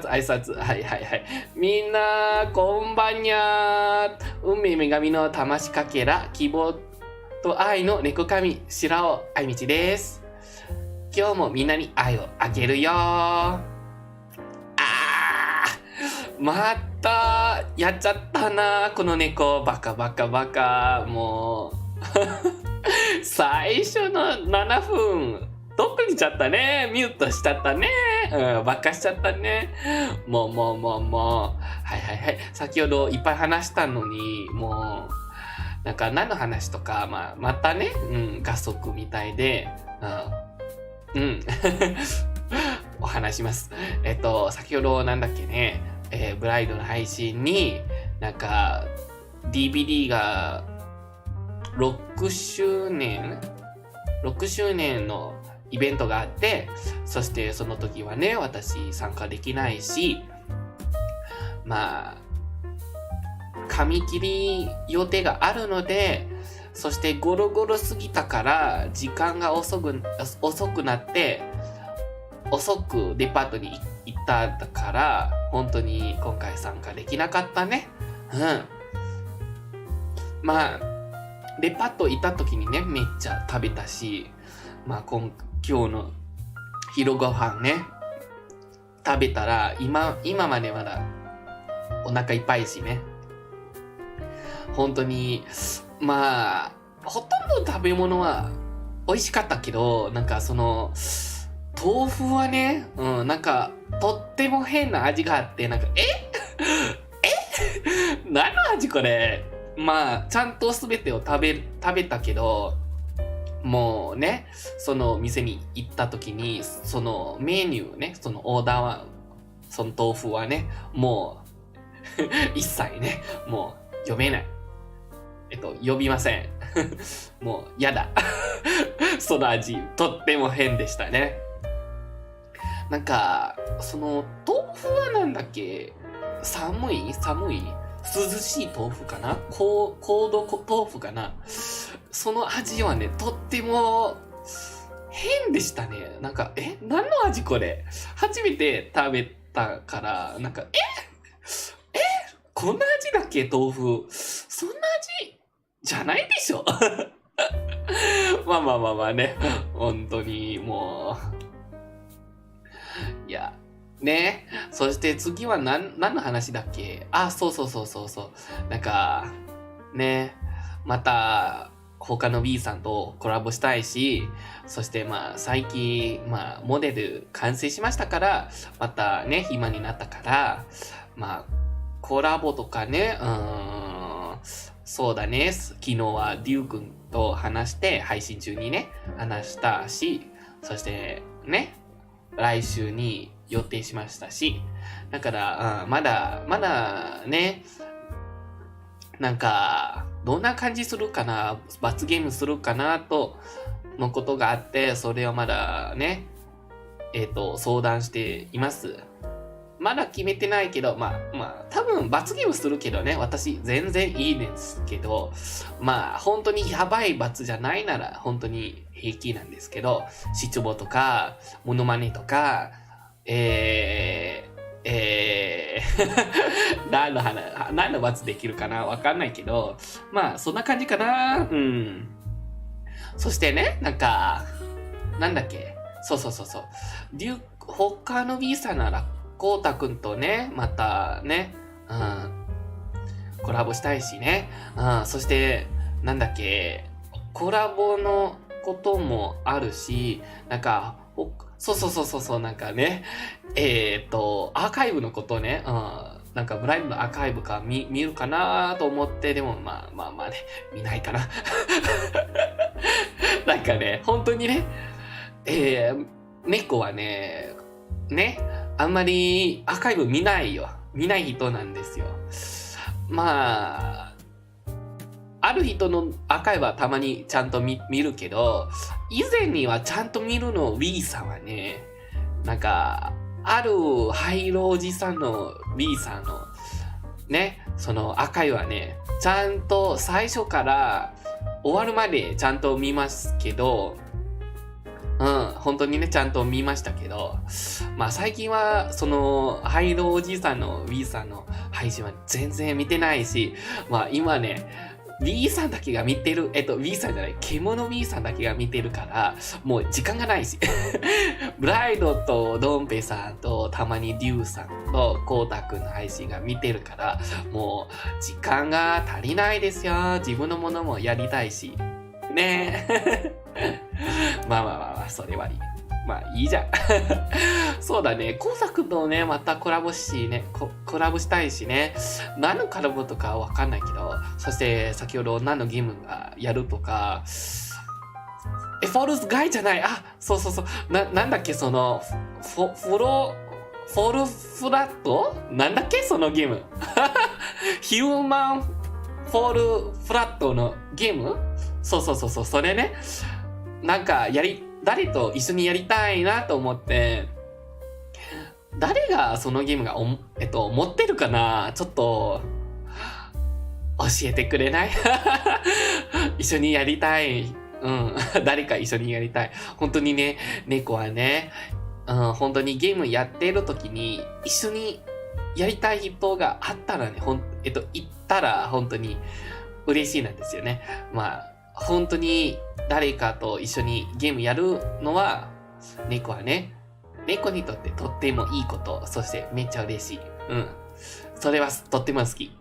拶。はい。みんな、こんばんにゃー。運命女神の魂かけら、希望と愛の猫神、白青愛道です。今日もみんなに愛をあげるよー。また、やっちゃったなこの猫。バカ。もう。最初の7分。どっかにちゃったね。ミュートしちゃったね。バカしちゃったね。もう。はい。先ほどいっぱい話したのに、もう、なんか何の話とか、またね、画速みたいで、お話します。先ほどなんだっけね、ブライドの配信に、なんか、DVD が6周年のイベントがあって、そしてその時はね、私参加できないし、紙切り予定があるので、そしてゴロゴロ過ぎたから時間が遅くなって、遅くデパートに行ったから、本当に今回参加できなかったね。デパート行った時にね、めっちゃ食べたし、今日の昼ご飯ね、食べたら、今までまだお腹いっぱいしね。本当に、ほとんど食べ物は美味しかったけど、なんかその、豆腐はね、なんか、とっても変な味があって、なんか、何の味これ？ちゃんと全てを食べたけど、もうね、その店に行った時に、そのメニューね、そのオーダーは、その豆腐はね、もう、一切ね、もう読めない。呼びません。もう、やだ。その味、とっても変でしたね。なんか、その、豆腐はなんだっけ？寒い涼しい豆腐かな？高度豆腐かな？その味はね、とっても変でしたね。なんか、何の味これ？初めて食べたから、なんか、こんな味だっけ豆腐？そんな味じゃないでしょ？ね。本当に、もう。いや。ね。そして次は何の話だっけ？そう。なんか、ね。また、他の B さんとコラボしたいし、そして最近、モデル完成しましたから、またね、暇になったから、コラボとかね、そうだね。昨日はデュー君と話して、配信中にね、話したし、そしてね、来週に予定しましたし、だから、まだね、なんか、どんな感じするかな、罰ゲームするかなのことがあって、それをまだね、相談しています。まだ決めてないけど、多分罰ゲームするけどね、私全然いいですけど、本当にやばい罰じゃないなら、本当に平気なんですけど、失望とか、モノマネとか、何の罰できるかなわかんないけど、そんな感じかな。そしてね、なんか、なんだっけ、そう。他の B さんなら、こうたくんとね、またね、コラボしたいしね。そして、なんだっけ、コラボのこともあるし、なんか、そう、なんかね、アーカイブのことね、なんかブライドのアーカイブか見るかなと思って、でもね、見ないかな。なんかね、本当にね、猫はね、あんまりアーカイブ見ない人なんですよ。ある人のアーカイブはたまにちゃんと見るけど、以前にはちゃんと見るの B さんはね、なんか、ある灰色おじさんの B さんのね、そのアーカイブはね、ちゃんと最初から終わるまでちゃんと見ますけど、本当にね、ちゃんと見ましたけど、まあ最近は、愛道おじさんの B さんの配信は全然見てないし、まあ今ね、B さんだけが見てる、B さんじゃない、獣 B さんだけが見てるから、もう時間がないし。ブライドとドンペさんとたまにリュウさんとコウタくんの配信が見てるから、もう時間が足りないですよ。自分のものもやりたいし。ねえ。まあ、それはいい。まあいいじゃん。そうだね。コウタくんとね、またコラボしたいしね。何のコラボとかわかんないけど、そして先ほど何のゲームがやるとか、フォールズガイじゃない。そう。なんだっけ、フォールフラットなんだっけそのゲーム。ヒューマンフォールフラットのゲームそう、それね。なんか、誰と一緒にやりたいなと思って、誰がそのゲームが持ってるかなちょっと、教えてくれない一緒にやりたい。誰か一緒にやりたい。本当にね、猫はね、本当にゲームやってる時に一緒にやりたい人があったらね、言ったら本当に嬉しいなんですよね。まあ、本当に誰かと一緒にゲームやるのは、猫はね、猫にとってとってもいいこと、そしてめっちゃ嬉しい。それはとっても好き。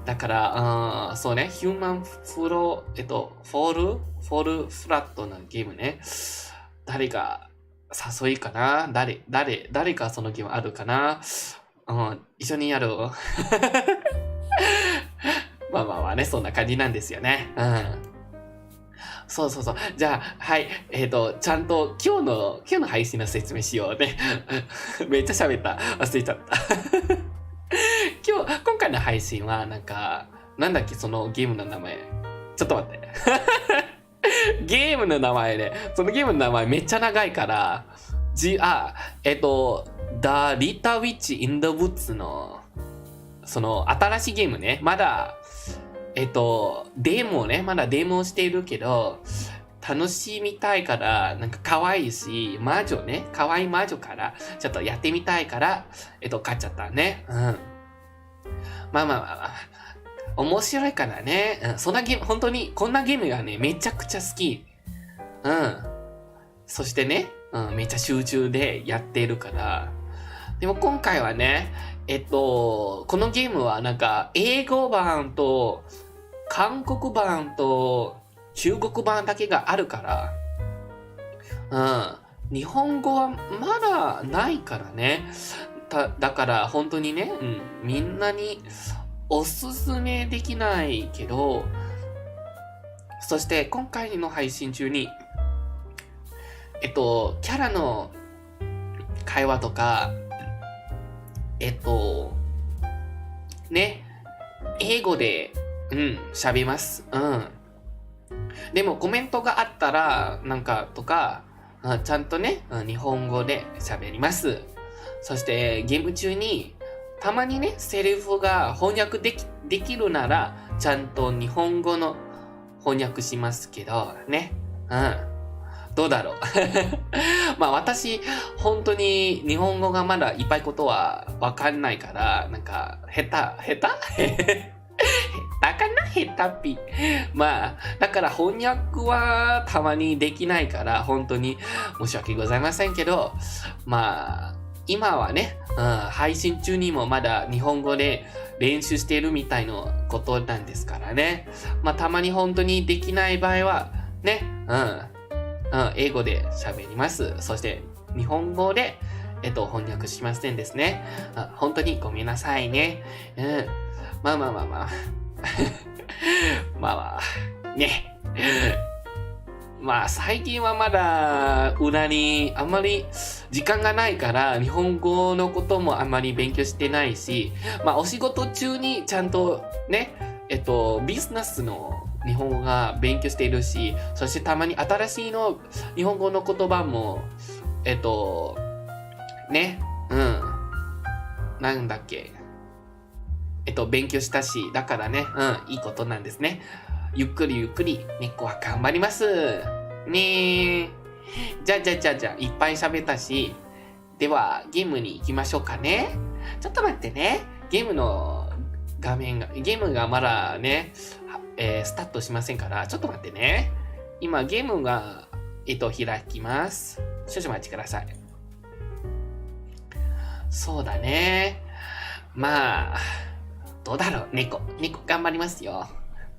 だから、そうね、ヒューマンフォールフラットなゲームね。誰が誘いかな誰かそのゲームあるかな一緒にやるまあね、そんな感じなんですよね。そう。じゃあ、はい。ちゃんと今日の配信の説明しようね。めっちゃ喋った。忘れちゃった。今回の配信は、なんだっけ、そのゲームの名前。ちょっと待って。ゲームの名前ね。そのゲームの名前めっちゃ長いから、The Little Witch in the Woods の、その新しいゲームね。まだ、デモね。まだデモしているけど、楽しみたいから、可愛いし、可愛い魔女から、ちょっとやってみたいから、買っちゃったね。まあ。面白いからね。そんなゲーム、本当に、こんなゲームがね、めちゃくちゃ好き。そしてね、めっちゃ集中でやってるから。でも今回はね、このゲームは英語版と、韓国版と、中国版だけがあるから、日本語はまだないからね。だから本当にね、みんなにおすすめできないけど、そして今回の配信中に、キャラの会話とか、ね、英語で、喋ります。でもコメントがあったら、ちゃんとね、日本語で喋ります。そしてゲーム中に、たまにね、セリフが翻訳できるなら、ちゃんと日本語の翻訳しますけど、ね。どうだろう。まあ私、本当に日本語がまだいっぱいことはわかんないから、下手かな下手っぴ。まあ、だから翻訳はたまにできないから、本当に申し訳ございませんけど、まあ、今はね、配信中にもまだ日本語で練習しているみたいなことなんですからね。まあ、たまに本当にできない場合は、ね、英語で喋ります。そして、日本語で、翻訳しませんですね。本当にごめんなさいね。まあ。まあ、ね。まあ、最近はまだ、裏にあんまり時間がないから、日本語のこともあんまり勉強してないし、まあ、お仕事中にちゃんとね、ビジネスの日本語が勉強しているし、そしてたまに新しいの日本語の言葉も、ね、なんだっけ、勉強したし、だからね、いいことなんですね。ゆっくり、猫は頑張ります。ねえ。じゃあ、いっぱい喋ったし、では、ゲームに行きましょうかね。ちょっと待ってね。ゲームがまだね、スタートしませんから、ちょっと待ってね。今、ゲームが、開きます。少々お待ちください。そうだね。まあ、どうだろう。猫頑張りますよ。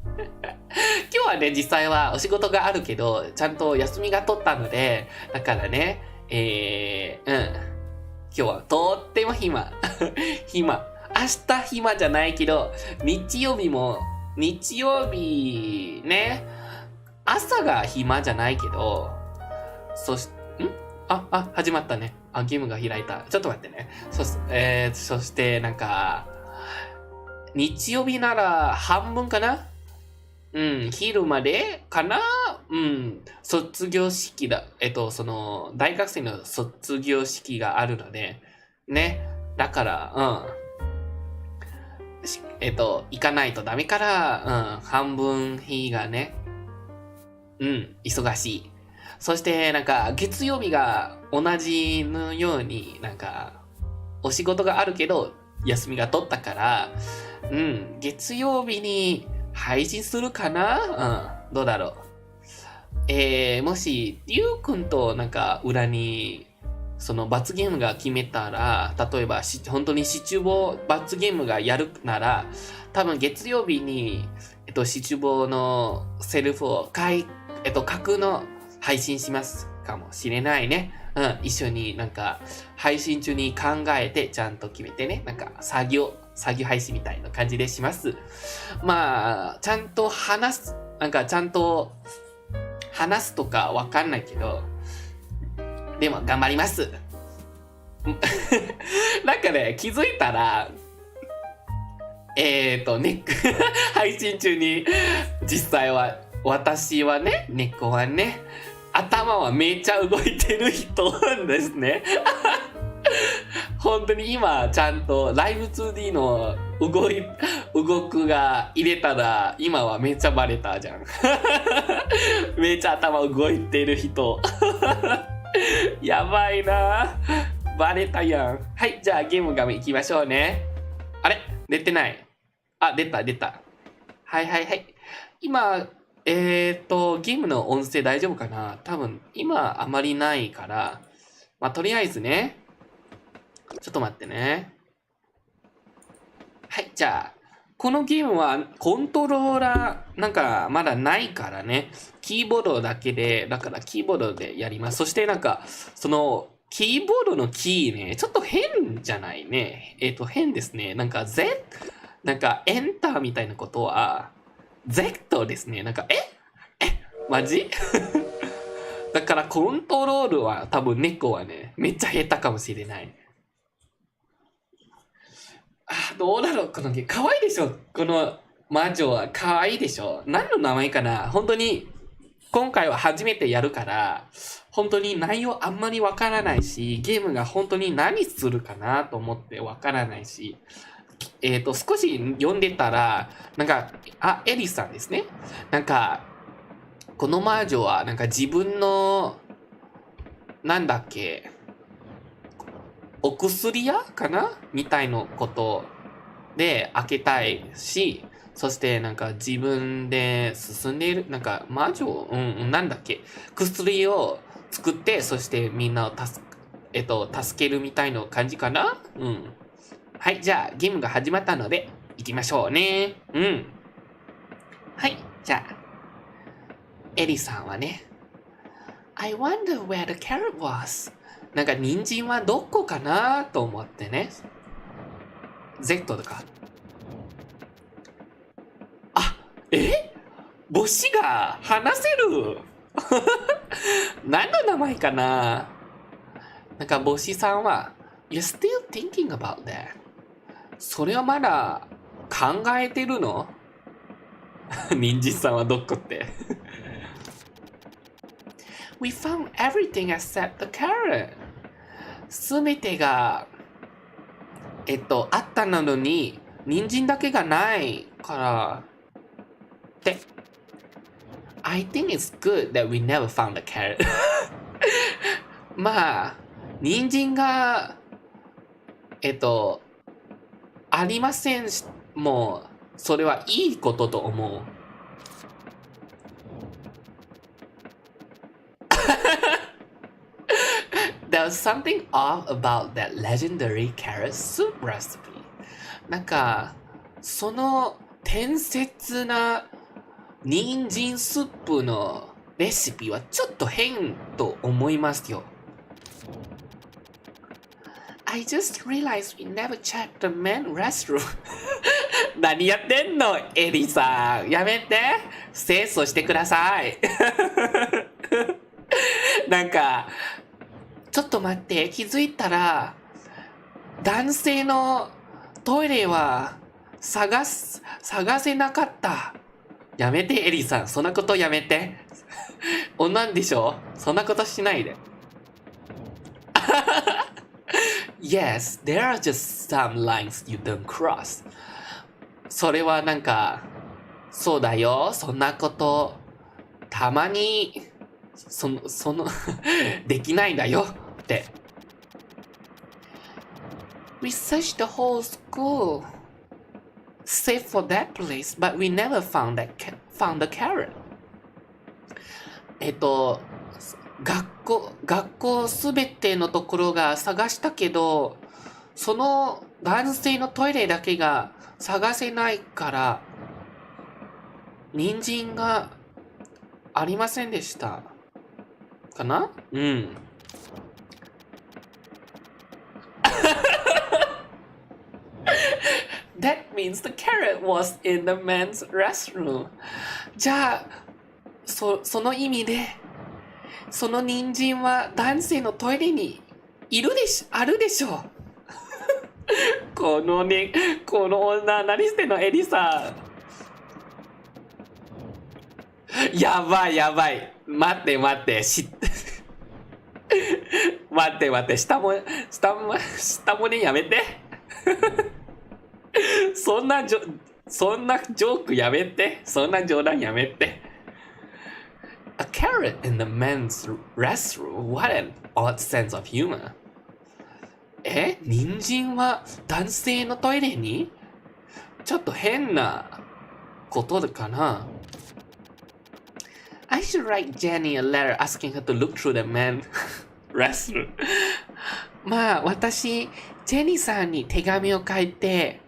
今日はね、実際はお仕事があるけど、ちゃんと休みが取ったので、だからね、今日はとっても暇。明日暇じゃないけど、日曜日ね、朝が暇じゃないけど、始まったね。ゲームが開いた。ちょっと待ってね。そしてなんか、日曜日なら半分かな？昼までかな？卒業式だ。大学生の卒業式があるので、ね。だから、行かないとダメから、半分日がね、忙しい。そしてなんか月曜日が同じのようになんかお仕事があるけど休みが取ったから、月曜日に配信するかな？どうだろう。もしゆうくんとなんか裏にその罰ゲームが決めたら、例えば本当にシチュボ罰ゲームがやるなら、多分月曜日にシチュボのセルフを書くの配信しますかもしれないね。一緒になんか配信中に考えてちゃんと決めてね。なんか作業配信みたいな感じでします。まあ、ちゃんと話すとかわかんないけど、でも頑張ります。なんかね、気づいたら、配信中に実際は私はね、猫はね、頭はめっちゃ動いてる人なんですね。本当に今ちゃんとライブ 2D の動くが入れたら今はめっちゃバレたじゃん。めっちゃ頭動いてる人。やばいな。バレたやん。はい、じゃあゲーム画面行きましょうね。あれ？出てない。出た。はい。今、ゲームの音声大丈夫かな？多分、今あまりないから、まあ、とりあえずね、ちょっと待ってね。はい、じゃあ、このゲームはコントローラーなんかまだないからね、キーボードだけで、だからキーボードでやります。そしてなんか、その、キーボードのキーね、ちょっと変じゃないね。変ですね。なんかなんかエンターみたいなことは、Z ですね。なんか、マジ？だからコントロールは多分猫はね、めっちゃ下手かもしれない。どうだろうこのゲーム。可愛いでしょこの魔女は可愛いでしょ。何の名前かな？本当に、今回は初めてやるから、本当に内容あんまりわからないし、ゲームが本当に何するかなと思ってわからないし、少し読んでたら、なんか、エリさんですね。なんか、この魔女は、なんか自分の、なんだっけ、お薬屋かなみたいなことで開けたいし、そしてなんか自分で進んでいる、なんか魔女、なんだっけ、薬を作って、そしてみんなを助けるみたいな感じかな？はい、じゃあゲームが始まったので行きましょうね。はい、じゃあエリさんはね、I wonder where the carrot was. なんか人参はどこかなと思ってね。Z とか。帽子が話せる。何の名前かな？なんか帽子さんは You're still thinking about that. それはまだ考えてるの？人参さんはどこって。We found everything except the carrot. すべてがあったのに人参だけがないからって。I think it's good that we never found a carrot. まあ、人参が、ありませんし、もう、それはいいことと思う。There's something off about that legendary carrot soup recipe. なんか、その伝説な人参スープのレシピはちょっと変と思いますよ。I just realized we never checked the men's restroom. 何やってんのエリさん。やめて。清掃してください。なんか、ちょっと待って。気づいたら、男性のトイレは探せなかった。やめて、エリさん。そんなことやめて。女でしょ？そんなことしないで。Yes, there are just some lines you don't cross. それはなんか、そうだよ。そんなこと、たまに、できないんだよって。We searched the whole school, save for that place, but we never found the carrot. 学校すべてのところが探したけど、その男性のトイレだけが探せないから、人参がありませんでした。かな？うん。That means the carrot was in the men's restroom. じゃあ、その意味で、その人参は男性のトイレにあるでしょう。この女、何してんのエリさん。やばい。待って。待って、下もね、やめて。そんなジョークやめて。そんな冗談やめて。A carrot in the men's restroom? What an odd sense of humor. 人参は男性のトイレに？ちょっと変なことかな。I should write Jenny a letter asking her to look through the men's restroom. まあ、私、ジェニーさんに手紙を書いて、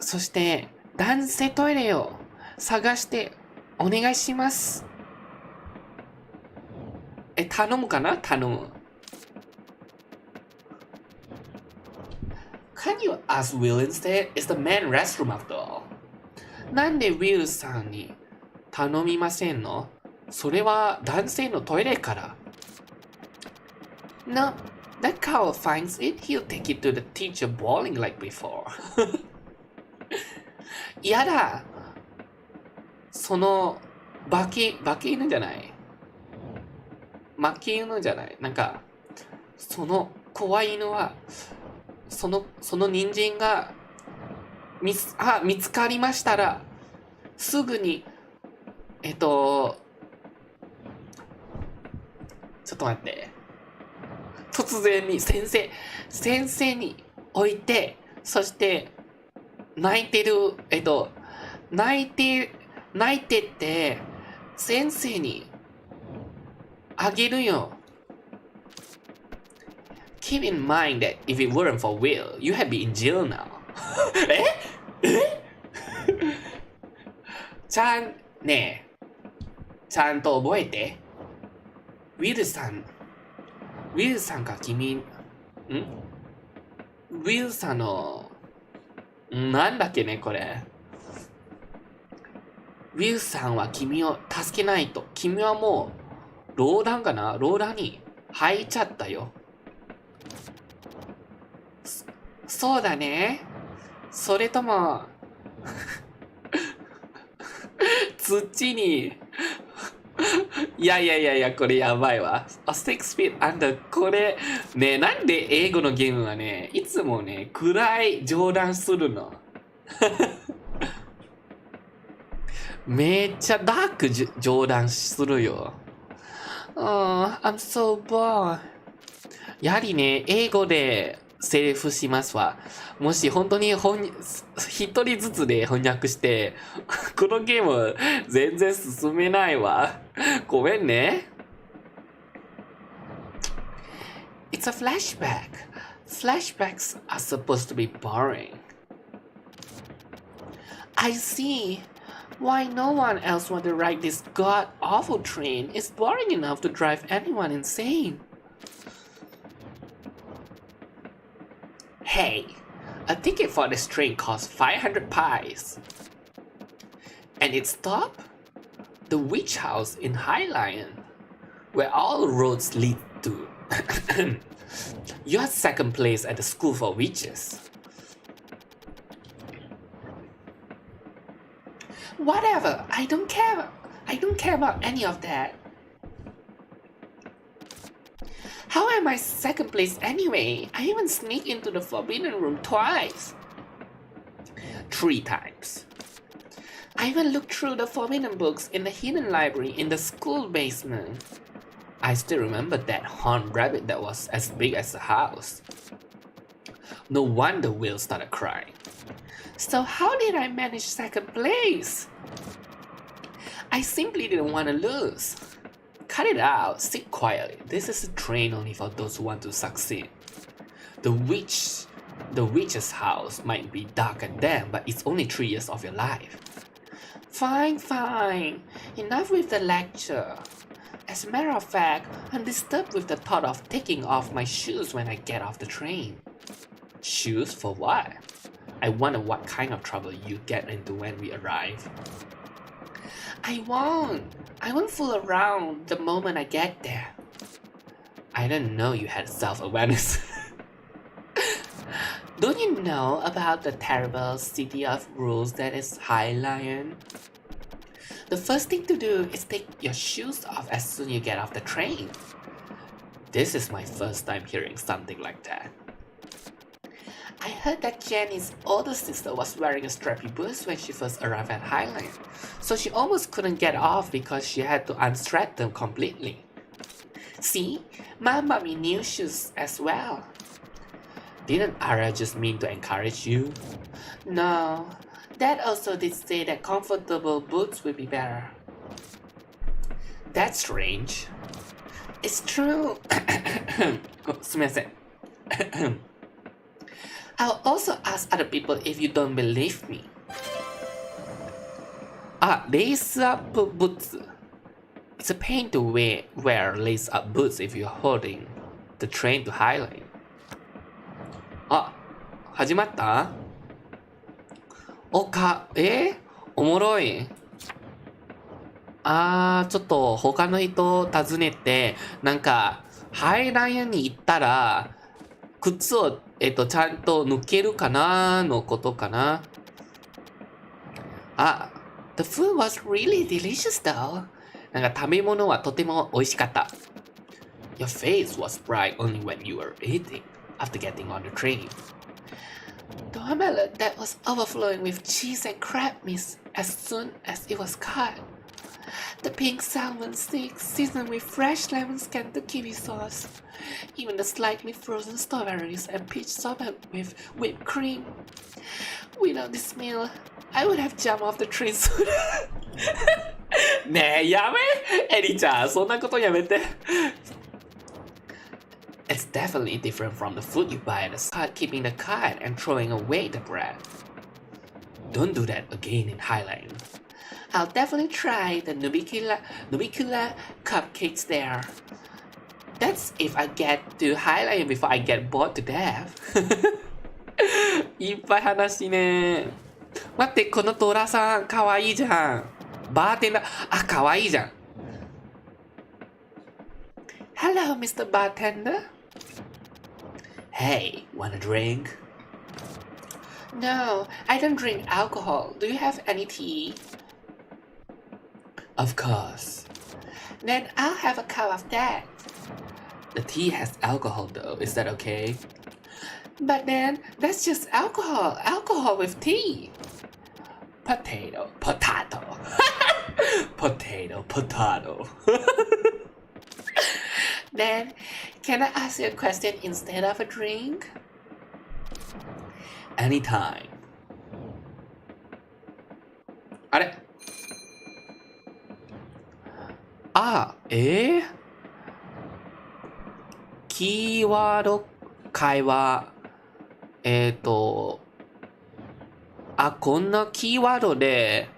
そして男性トイレを探してお願いします。頼むかな？頼む。Can you ask Will instead? It's the men's restroom after all. なんで Will さんに頼みませんの？それは男性のトイレから。No, that coward finds it. He'll take it to the teacher bawling like before. やだ。そのバキ犬じゃない。負け犬じゃない。なんか、その怖い犬は、その人参が見つかりましたら、すぐに、ちょっと待って。突然に先生に置いて、そして泣いてって先生にあげるよ。Keep in mind that if it weren't for Will, you had been in jail now. ちゃんと覚えて。ウィルさんがウィルさんの、なんだっけね、これ。ウィルさんは君を助けないと。君はもう、ローラに入っちゃったよ。そうだね。それとも、土に、いや、これやばいわ。A 6 feet under。これ、ね、なんで英語のゲームはね、いつもね、暗い冗談するの。めっちゃダーク冗談するよ。I'm so bored. やはりね、英語でセリフしますわ。もし本当に一人ずつで翻訳して、このゲーム全然進めないわ。ごめんね。It's a flashback. Flashbacks are supposed to be boring. I see. Why no one else want to ride this god-awful train? It's boring enough to drive anyone insane. Hey, a ticket for this train costs 500 pies. And its stop? The witch house in Highland, where all roads lead to. You had second place at the school for witches. Whatever, I don't care. I don't care about any of that. How am I second place anyway? I even sneaked into the forbidden room twice. 3 times. I even looked through the forbidden books in the hidden library in the school basement. I still remember that horned rabbit that was as big as the house. No wonder Will started crying. So how did I manage second place? I simply didn't want to lose. Cut it out, sit quietly. This is a train only for those who want to succeed. The witch's house might be dark and damp, but it's only 3 years of your life. Fine, fine. Enough with the lecture. As a matter of fact, I'm disturbed with the thought of taking off my shoes when I get off the train. Shoes for what? I wonder what kind of trouble you get into when we arrive. I won't fool around the moment I get there. I didn't know you had self-awareness. Don't you know about the terrible city of rules that is Highland? The first thing to do is take your shoes off as soon as you get off the train. This is my first time hearing something like that. I heard that Jenny's older sister was wearing a strappy boots when she first arrived at Highland, so she almost couldn't get off because she had to unstrap them completely. See, my mommy new shoes as well. Didn't Ara just mean to encourage you? No, Dad also did say that comfortable boots would be better. That's strange. It's true. すみません。I'll also ask other people if you don't believe me. lace up boots. It's a pain to wear lace up boots if you're holding the train to Highland. 始まった？おもろい。ちょっと他の人を訪ねて、なんか、ハイラインに行ったら、靴を、ちゃんと抜けるかなのことかな。The food was really delicious though. なんか食べ物はとても美味しかった。Your face was bright only when you were eating after getting on the train. The omelette that was overflowing with cheese and crab meat as soon as it was cut. The pink salmon steak seasoned with fresh lemon scant to kiwi sauce. Even the slightly frozen strawberries and peach sorbet with whipped cream. Without this meal, I would have jumped off the train soon. ねえ、やめ！エリちゃん、そんなことやめて。It's definitely different from the food you buy at the start, keeping the cart and throwing away the bread. Don't do that again in Highland. I'll definitely try the nubicula cupcakes there. That's if I get to Highland before I get bored to death. いっぱい話ね。待って、このトラさん、かわいいじゃん。バーテンダー、かわいいじゃん。Hello, Mr. Bartender. Hey, want a drink? No, I don't drink alcohol. Do you have any tea? Of course. Then I'll have a cup of that. The tea has alcohol though, is that okay? But then, that's just alcohol. Alcohol with tea. Potato. Potato. Then, can I ask you a question instead of a drink? Anytime. あれキーワード会話。こんなキーワードで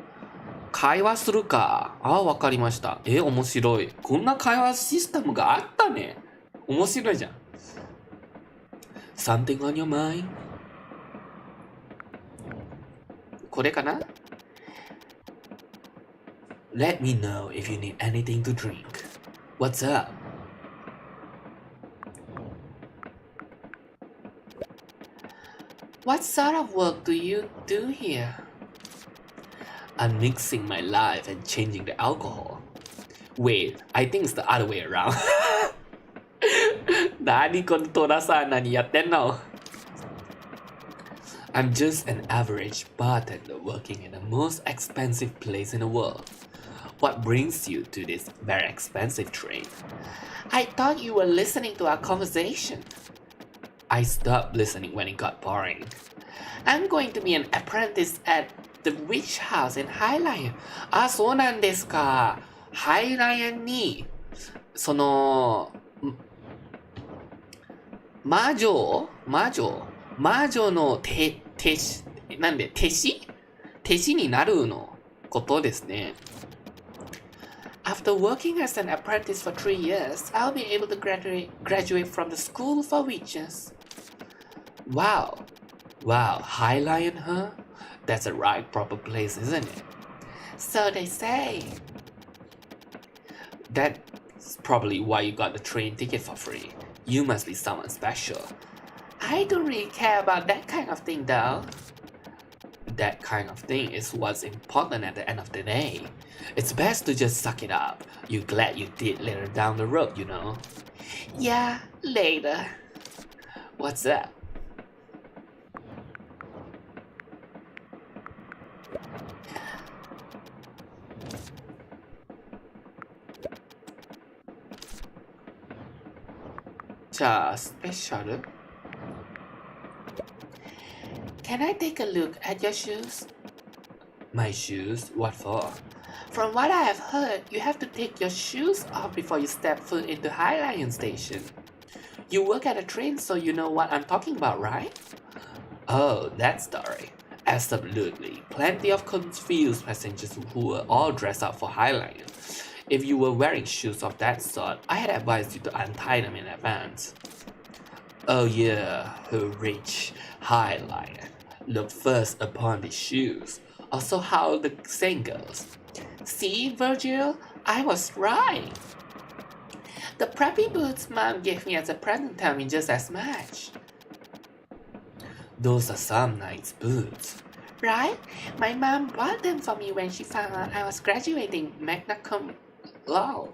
会話するか。わかりました。面白い。こんな会話システムがあったね。面白いじゃん。Something on your mind? これかな？ Let me know if you need anything to drink. What's up? What sort of work do you do here? I'm mixing my life and changing the alcohol. Wait, I think it's the other way around. 何このトラさん何やってんの？ I'm just an average bartender working in the most expensive place in the world. What brings you to this very expensive train? I thought you were listening to our conversation. I stopped listening when it got boring. I'm going to be an apprentice at the witch house in Highline. そうなんですか。ハイラインに、魔女の手師になるのことですね。After working as an apprentice for 3 years, I'll be able to graduate from the school for witches. Wow, High Lion, huh? That's a right proper place, isn't it? So they say. That's probably why you got the train ticket for free. You must be someone special. I don't really care about that kind of thing though. That kind of thing is what's important at the end of the day. It's best to just suck it up. You're glad you did later down the road, you know? Yeah, later. What's up? Special. Can I take a look at your shoes? My shoes? What for? From what I have heard, you have to take your shoes off before you step foot into High Lion Station. You work at a train, so you know what I'm talking about, right? Oh, that story. Absolutely. Plenty of confused passengers who were all dressed up for High Lion. If you were wearing shoes of that sort, I had advised you to untie them in advance. Oh yeah, her rich High Lion. Look first upon the shoes. Also how the saying goes. See, Virgil, I was right. The preppy boots Mom gave me as a present tell me just as much. Those are some nice boots. Right? My mom bought them for me when she found out I was graduating magna cum laude.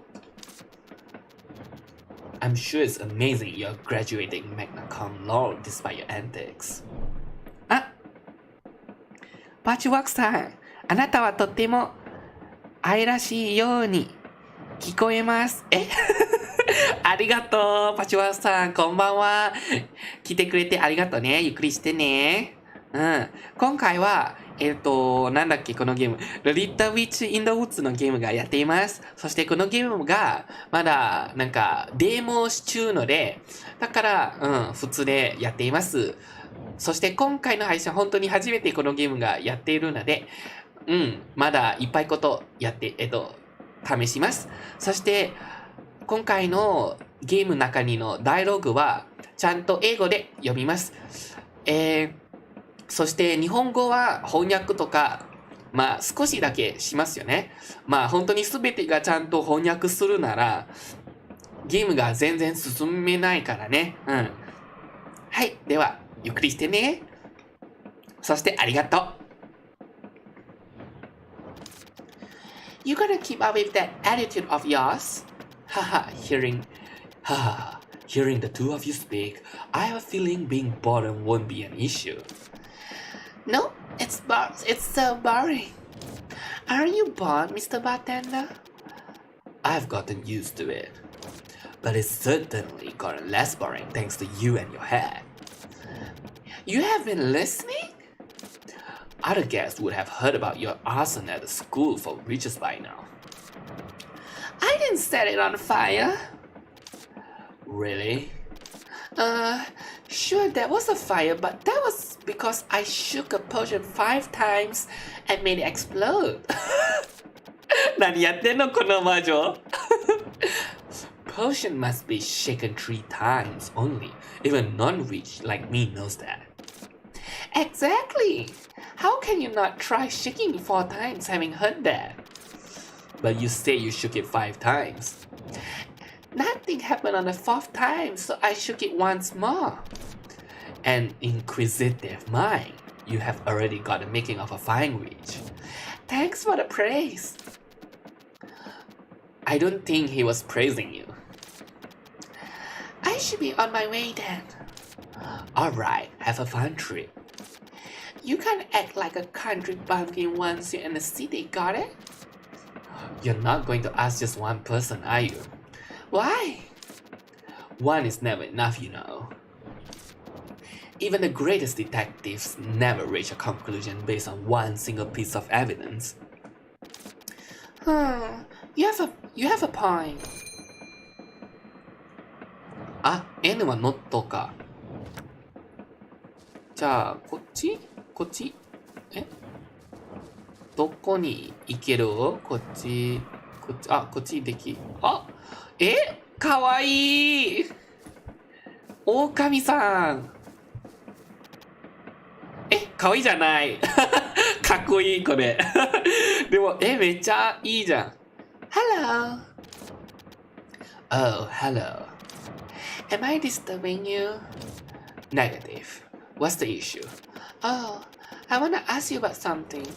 I'm sure it's amazing you're graduating magna cum laude despite your antics. パッチワークさん、あなたはとっても愛らしいように聞こえます。ありがとう、パッチワークさん、こんばんは。来てくれてありがとうね。ゆっくりしてね。今回は、なんだっけ、このゲーム。The Little Witch in the Woods のゲームがやっています。そしてこのゲームが、まだ、デーモ中ので、だから、普通でやっています。そして今回の配信は本当に初めてこのゲームがやっているので、まだいっぱいことやって、試します。そして、今回のゲームの中にのダイログは、ちゃんと英語で読みます。そして日本語は翻訳とか、少しだけしますよね。本当に全てがちゃんと翻訳するなら、ゲームが全然進めないからね。はい。では、ゆっくりしてね。そしてありがとう。You gonna keep up with that attitude of yours? Hearing the two of you speak, I have a feeling being bored won't be an issue. No, it's so boring. Are you bored, Mr. Bartender? I've gotten used to it. But it's certainly gotten less boring thanks to you and your hair. You have been listening? Other guests would have heard about your arson at the school for riches by now. I didn't set it on fire. Really? Sure, there was a fire, but that was because I shook a potion 5 times and made it explode. 何やってんのこの魔女 Potion must be shaken 3 times only. Even non-rich like me knows that. Exactly. How can you not try shaking it 4 times having heard that? But you say you shook it 5 times. Nothing happened on the 4th time, so I shook it once more. An inquisitive mind. You have already got the making of a fine witch. Thanks for the praise. I don't think he was praising you. I should be on my way then. Alright, have a fun trip. You can't act like a country bumpkin once you're in the city, got it? You're not going to ask just one person, are you? Why? One is never enough, you know. Even the greatest detectives never reach a conclusion based on one single piece of evidence. You have a point. あ、N は not か。じゃあ、こっちどこに行けるこっち、こっちでき、かわいい狼さんかわいいじゃないかっこいいこれでもめっちゃいいじゃん Hello Oh, hello Am I disturbing you? Negative What's the issue? Oh, I wanna ask you about something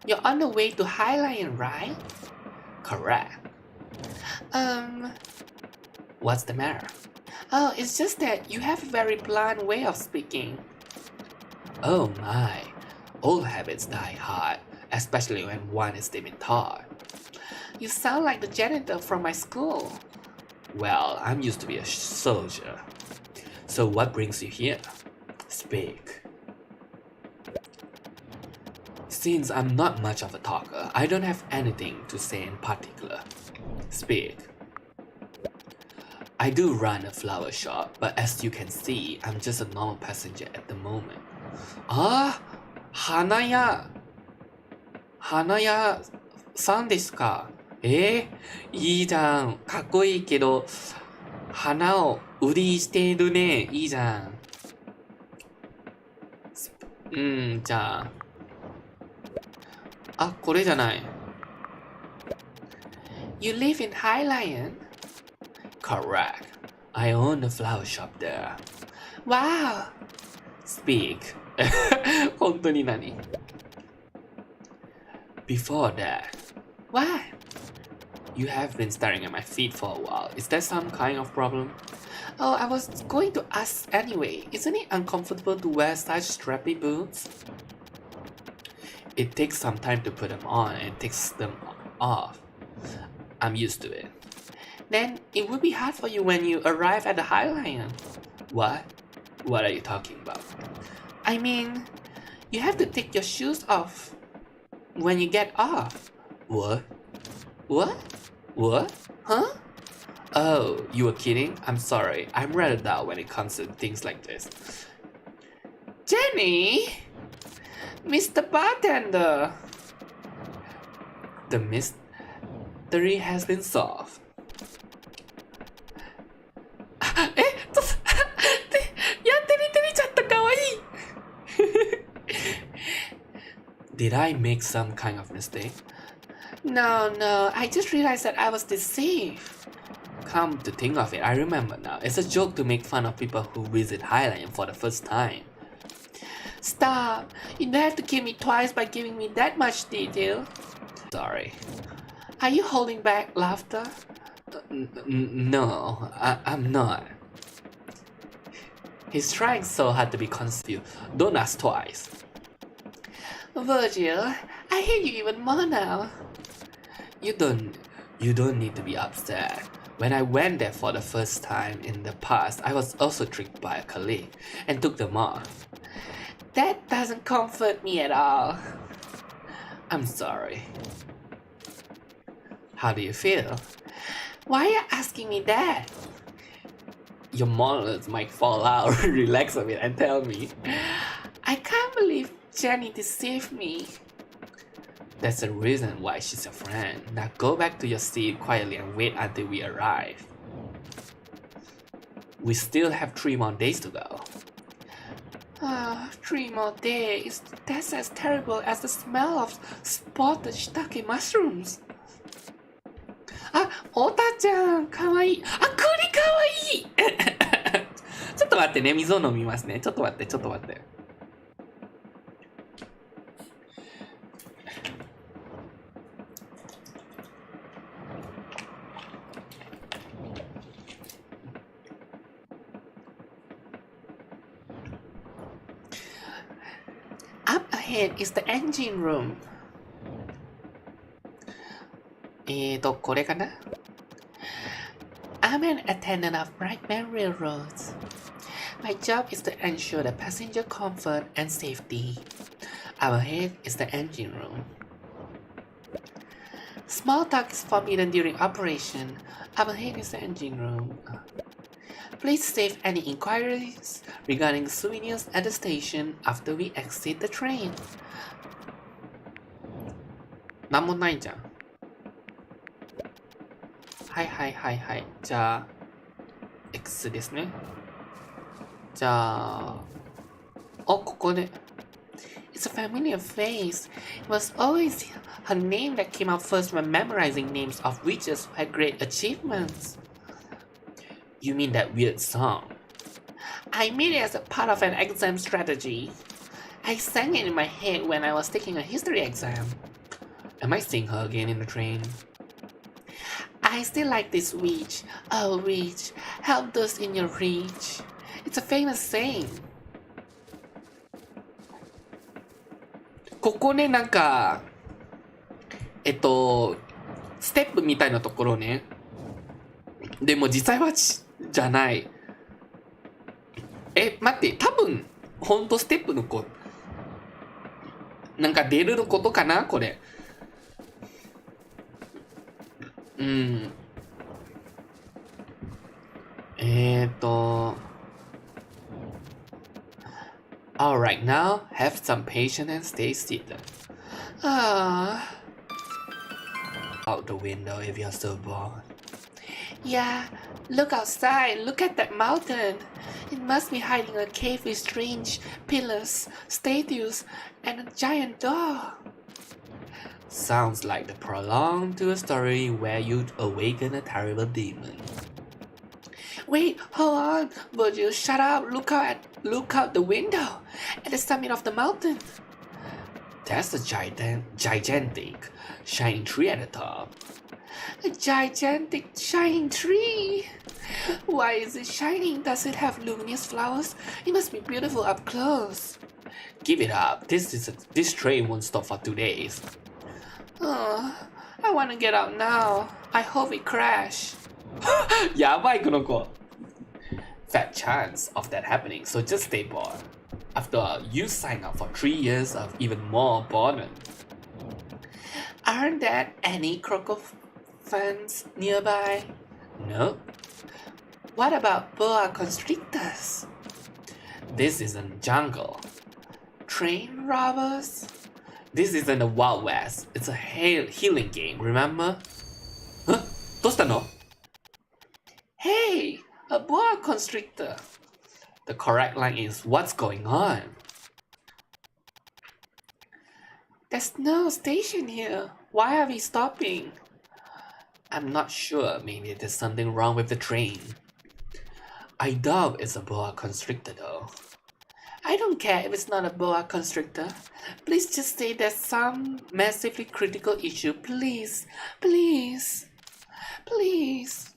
You're on the way to Highline, right? Correct What's the matter? Oh, it's just that you have a very blunt way of speaking. Oh my, old habits die hard, especially when one is deep in thought. You sound like the janitor from my school. Well, I'm used to be a soldier. So what brings you here? Speak. Since I'm not much of a talker, I don't have anything to say in particular. Speak. I do run a flower shop, but as you can see, I'm just a normal passenger at the moment. 花屋さんですかいいじゃん。かっこいいけど、花を売りしてるね。いいじゃん。じゃあ。これじゃない。You live in Highline? Correct. I own a flower shop there. Wow. Speak. 本当に何 Before that. What? You have been staring at my feet for a while. Is that some kind of problem? Oh, I was going to ask anyway. Isn't it uncomfortable to wear such strappy boots? It takes some time to put them on and takes them off. I'm used to it. Then it would be hard for you when you arrive at the Highline. What? What are you talking about? I mean, you have to take your shoes off when you get off. What? Huh? Oh, you were kidding? I'm sorry. I'm rather dull when it comes to things like this. Jenny? Mr. Bartender! The mystery has been solved. やってみちゃったかわいい Did I make some kind of mistake? No, I just realized that I was deceived. Come to think of it, I remember now. It's a joke to make fun of people who visit Highline for the first time. Stop! You don't have to kill me twice by giving me that much detail. Sorry. Are you holding back laughter? No, I'm not. He's trying so hard to be confused. Don't ask twice. Virgil, I hate you even more now. You don't need to be upset. When I went there for the first time in the past, I was also tricked by a colleague and took them off. That doesn't comfort me at all. I'm sorry. How do you feel? Why are you asking me that? Your molars might fall out. Relax a bit and tell me. I can't believe Jenny deceived me. That's the reason why she's a friend. Now go back to your seat quietly and wait until we arrive. We still have 3 more days to go. 3 more days? That's as terrible as the smell of spotted shiitake mushrooms. おたちゃん、かわいい。栗かわいいちょっと待ってね、水を飲みますね。ちょっと待って。Up ahead is the engine room. これかな I'm an attendant of Brightman Railroads. My job is to ensure the passenger comfort and safety. Up ahead is the engine room. Small talk is forbidden during operation. Up ahead is the engine room. Please save any inquiries regarding souvenirs at the station after we exit the train. なんもないじゃん。はい。じゃあ、X ですね。じゃあ、ここで。It's a familiar face. It was always her name that came out first when memorizing names of witches who had great achievements. You mean that weird song? I made it as a part of an exam strategy. I sang it in my head when I was taking a history exam. I might sing her again in the train. I still like this witch. Oh, witch, help those in your reach. It's a famous saying. ここね、なんか、ステップみたいなところね。でも実際はじゃない。待って、多分、ほんとステップの子、なんか出るのことかなこれ。Alright, now have some patience and stay seated. Out the window if you're so bored. Yeah, look outside. Look at that mountain. It must be hiding a cave with strange pillars, statues, and a giant door. Sounds like the prologue to a story where you awaken a terrible demon. Wait, hold on. Would you shut up? Look out the window at the summit of the mountain. That's a gigantic shining tree at the top. A gigantic shining tree? Why is it shining? Does it have luminous flowers? It must be beautiful up close. Give it up. This train won't stop for 2 days. I want to get out now. I hope it crash. やばいこの子。Fat chance of that happening, so just stay bored. After all, you sign up for 3 years of even more boredom. Aren't there any crocodile fans nearby? No. What about boa constrictors? This isn't jungle. Train robbers? This isn't the Wild West. It's a healing game, remember? Huh? どうしたの? Hey, a boa constrictor. The correct line is, what's going on? There's no station here. Why are we stopping? I'm not sure. Maybe there's something wrong with the train. I doubt it's a boa constrictor though. I don't care if it's not a boa constrictor. Please just say there's some massively critical issue. Please. Please. Please.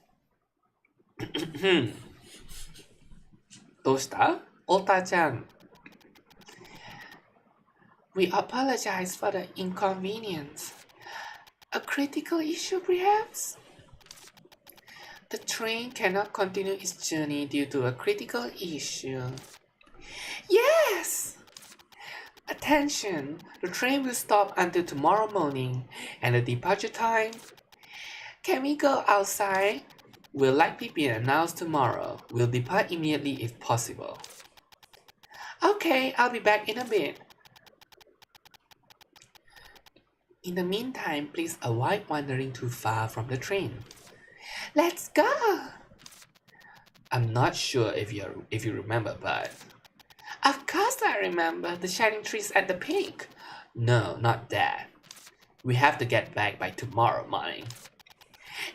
どうした？おたちゃん。We apologize for the inconvenience. A critical issue, perhaps? The train cannot continue its journey due to a critical issue. Yes! Attention! The train will stop until tomorrow morning, and the departure time. Can we go outside? Will likely be announced tomorrow. We'll depart immediately if possible. Okay, I'll be back in a bit. In the meantime, please avoid wandering too far from the train. Let's go! I'm not sure if you remember, but... Of course I remember the shining trees at the peak. No, not that. We have to get back by tomorrow morning.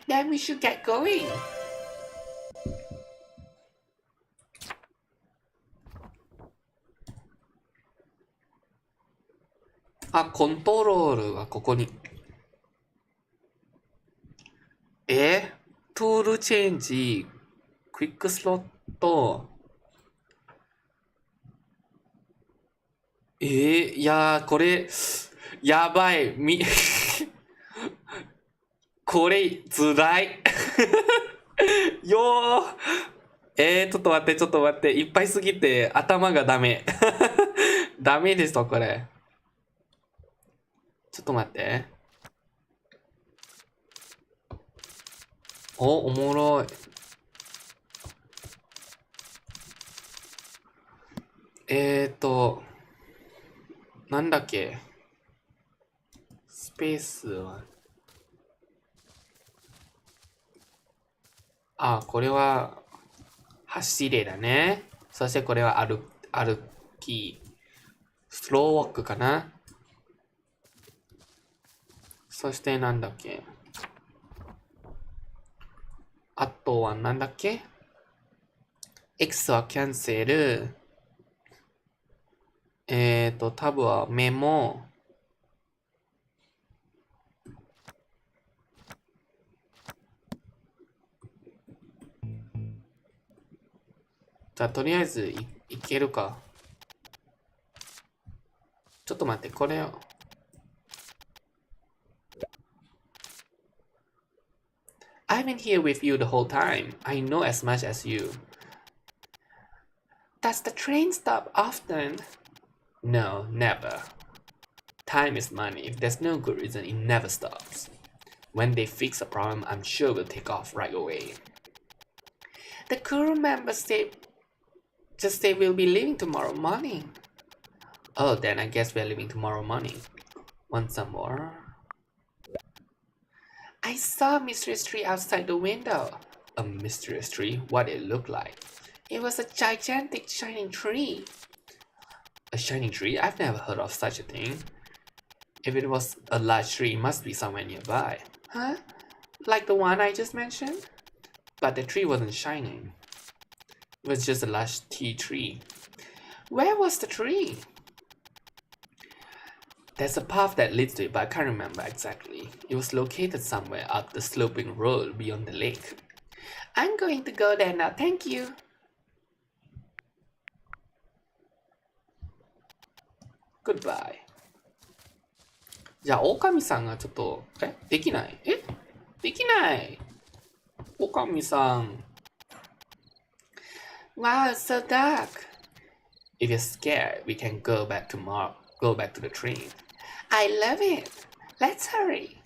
Then we should get going. Ah, コントロールがここに。トゥールチェンジ、クイックスロット。いやー、これ、やばい。これ、つらい。よー。ちょっと待って。いっぱいすぎて、頭がダメ。ダメですと、これ。ちょっと待って。おもろい。なんだっけ。スペースは。これは、走れだね。そしてこれは歩き。スローウォークかな。そしてなんだっけ。あとはなんだっけ ?X はキャンセル。タブはメモ。じゃあとりあえずいけるか。ちょっと待って、これを。I've been here with you the whole time. I know as much as you. Does the train stop often? No, never. Time is money. If there's no good reason, it never stops. When they fix a problem, I'm sure we'll take off right away. The crew members just say we'll be leaving tomorrow morning. Oh, then I guess we're leaving tomorrow morning. Want some more? I saw a mysterious tree outside the window. A mysterious tree? What did it look like? It was a gigantic shining tree. A shining tree? I've never heard of such a thing. If it was a large tree, it must be somewhere nearby. Huh? Like the one I just mentioned? But the tree wasn't shining. It was just a large tea tree. Where was the tree? There's a path that leads to it, but I can't remember exactly. It was located somewhere up the sloping road beyond the lake. I'm going to go there now, thank you. Goodbye. じゃあ、狼さんがちょっと、できない。できない。狼さん。Wow, it's so dark. If you're scared, we can go back tomorrow. Go back to the train. I love it. Let's hurry.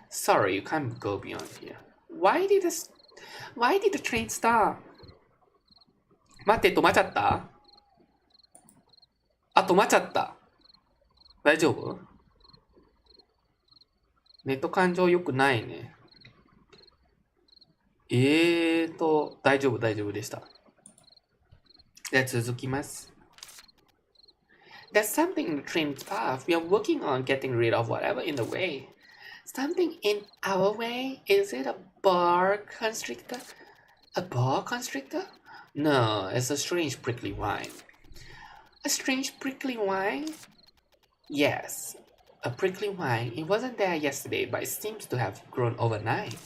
Sorry, you can't go beyond here. Why did the train stop? 待って、止まっちゃった？止まっちゃった。大丈夫？ネット感情良くないね。大丈夫でした。じゃあ続きます。There's something in the train's path. We are working on getting rid of whatever in the way. Something in our way? Is it a boa constrictor? A boa constrictor? No, it's a strange prickly vine. A strange prickly vine? Yes, a prickly vine. It wasn't there yesterday, but it seems to have grown overnight.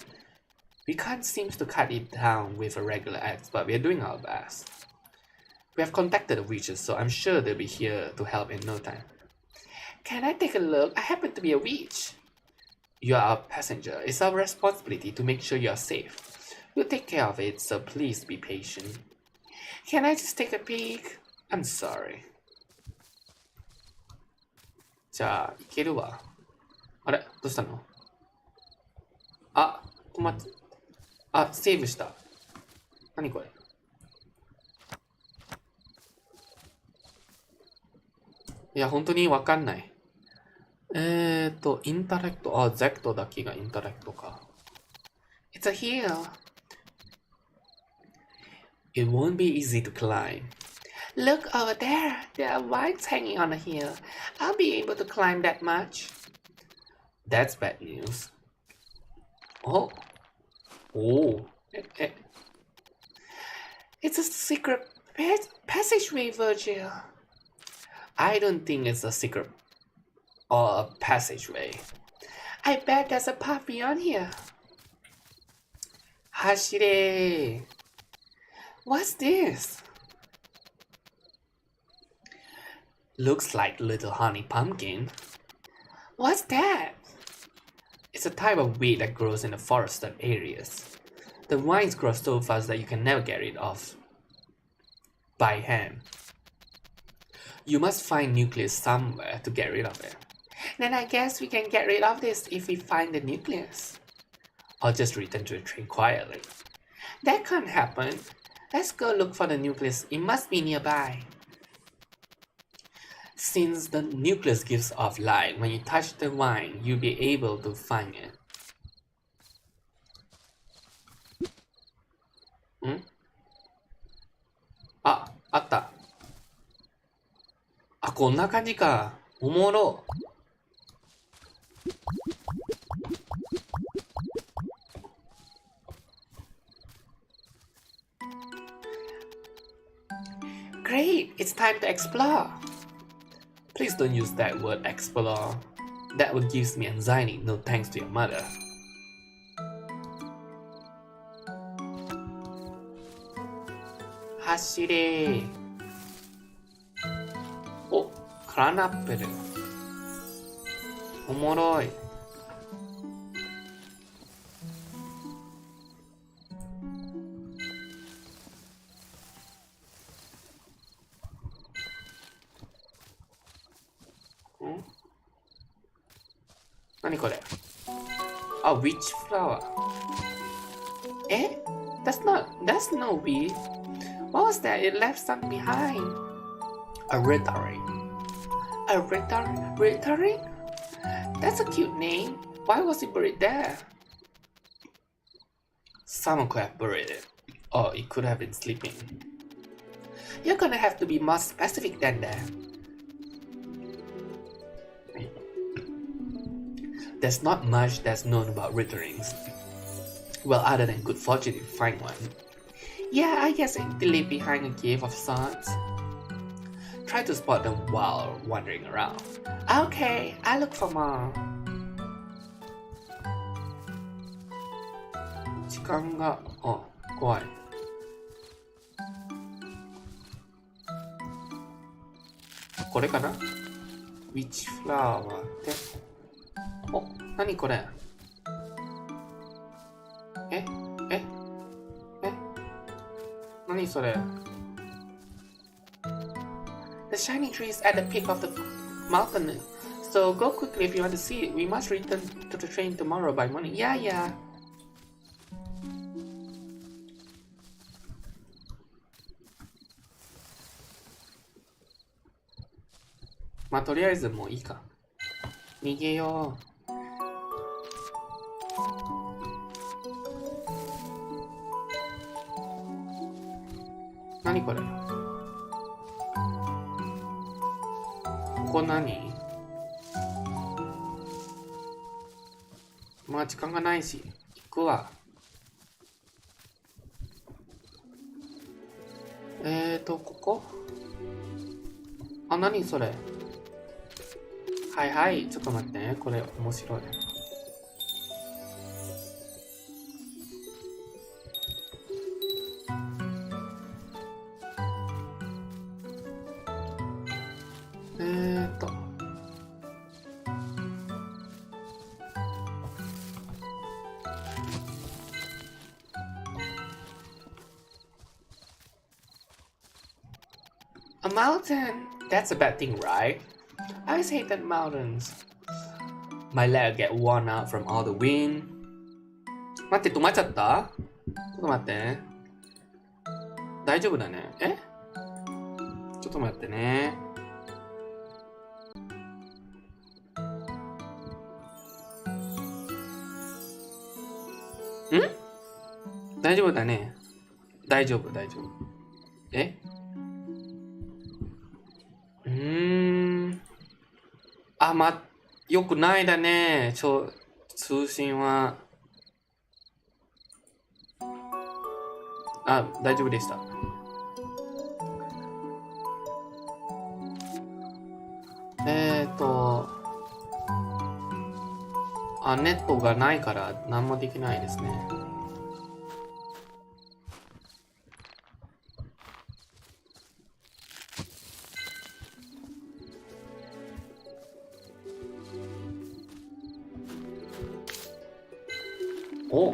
We can't seem to cut it down with a regular axe, but we're doing our best. We have contacted the witches, so I'm sure they'll be here to help in no time. Can I take a look? I happen to be a witch. You are our passenger. It's our responsibility to make sure you are safe. We'll take care of it, so please be patient. Can I just take a peek? I'm sorry. じゃあ、行けるわ。あれどうしたの？あ、止まっ、あ、セーブした。何これ？いや、本当にわかんない。インタラクト。あ、ゼクトだけがインタラクトか。It's a hill. It won't be easy to climb. Look over there. There are vines hanging on the hill. I'll be able to climb that much. That's bad news. Oh. Oh. It's a secret passageway, Virgil. I don't think it's a secret or a passageway. I bet there's a path beyond here. 走れ。What's this? Looks like little honey pumpkin. What's that? It's a type of weed that grows in the forested areas. The vines grow so fast that you can never get it off by hand. You must find nucleus somewhere to get rid of it. Then I guess we can get rid of this if we find the nucleus. Or just return to the train quietly. That can't happen. Let's go look for the nucleus. It must be nearby. Since the nucleus gives off light, when you touch the vine, you'll be able to find it. ん？あ、あった。あ、こんな感じか。おもろ。Great, it's time to explore. Please don't use that word explore. That would give me anxiety, no thanks to your mother. 走れ。お、クラナッペル。おもろい。何これ？あ、ウィッチフラワー。え？ That's no weed. What was that? It left something behind. A rhetoric. A rhetoric? That's a cute name. Why was it buried there? Someone could have buried it. Or it could have been sleeping. You're gonna have to be more specific than that. There's not much that's known about rhetorics. Well, other than good fortune if you find one. Yeah, I guess they live behind a cave of sorts. Try to spot them while wandering around. Okay, I'll look for more. 時間が、あ、怖い。これかな？ウィッチフラワーって。お、なにこれ？え？何それ？ The shiny tree is at the peak of the mountain. So go quickly if you want to see it. We must return to the train tomorrow by morning. Yeah. まあ、とりあえずもういいか。逃げよう。何これ？ここ何？まあ時間がないし、行くわ。ここ？あ、何それ？はい、ちょっと待ってね。これ面白い。A mountain. That's a bad thing, right? I always hate that mountains. My leg get worn out from all the wind. 待って、止まっちゃった？ちょっと待って。大丈夫だね。ちょっと待ってね。大丈夫だね。大丈夫。よくないだね。通信は。大丈夫でした。ネットがないから何もできないですね。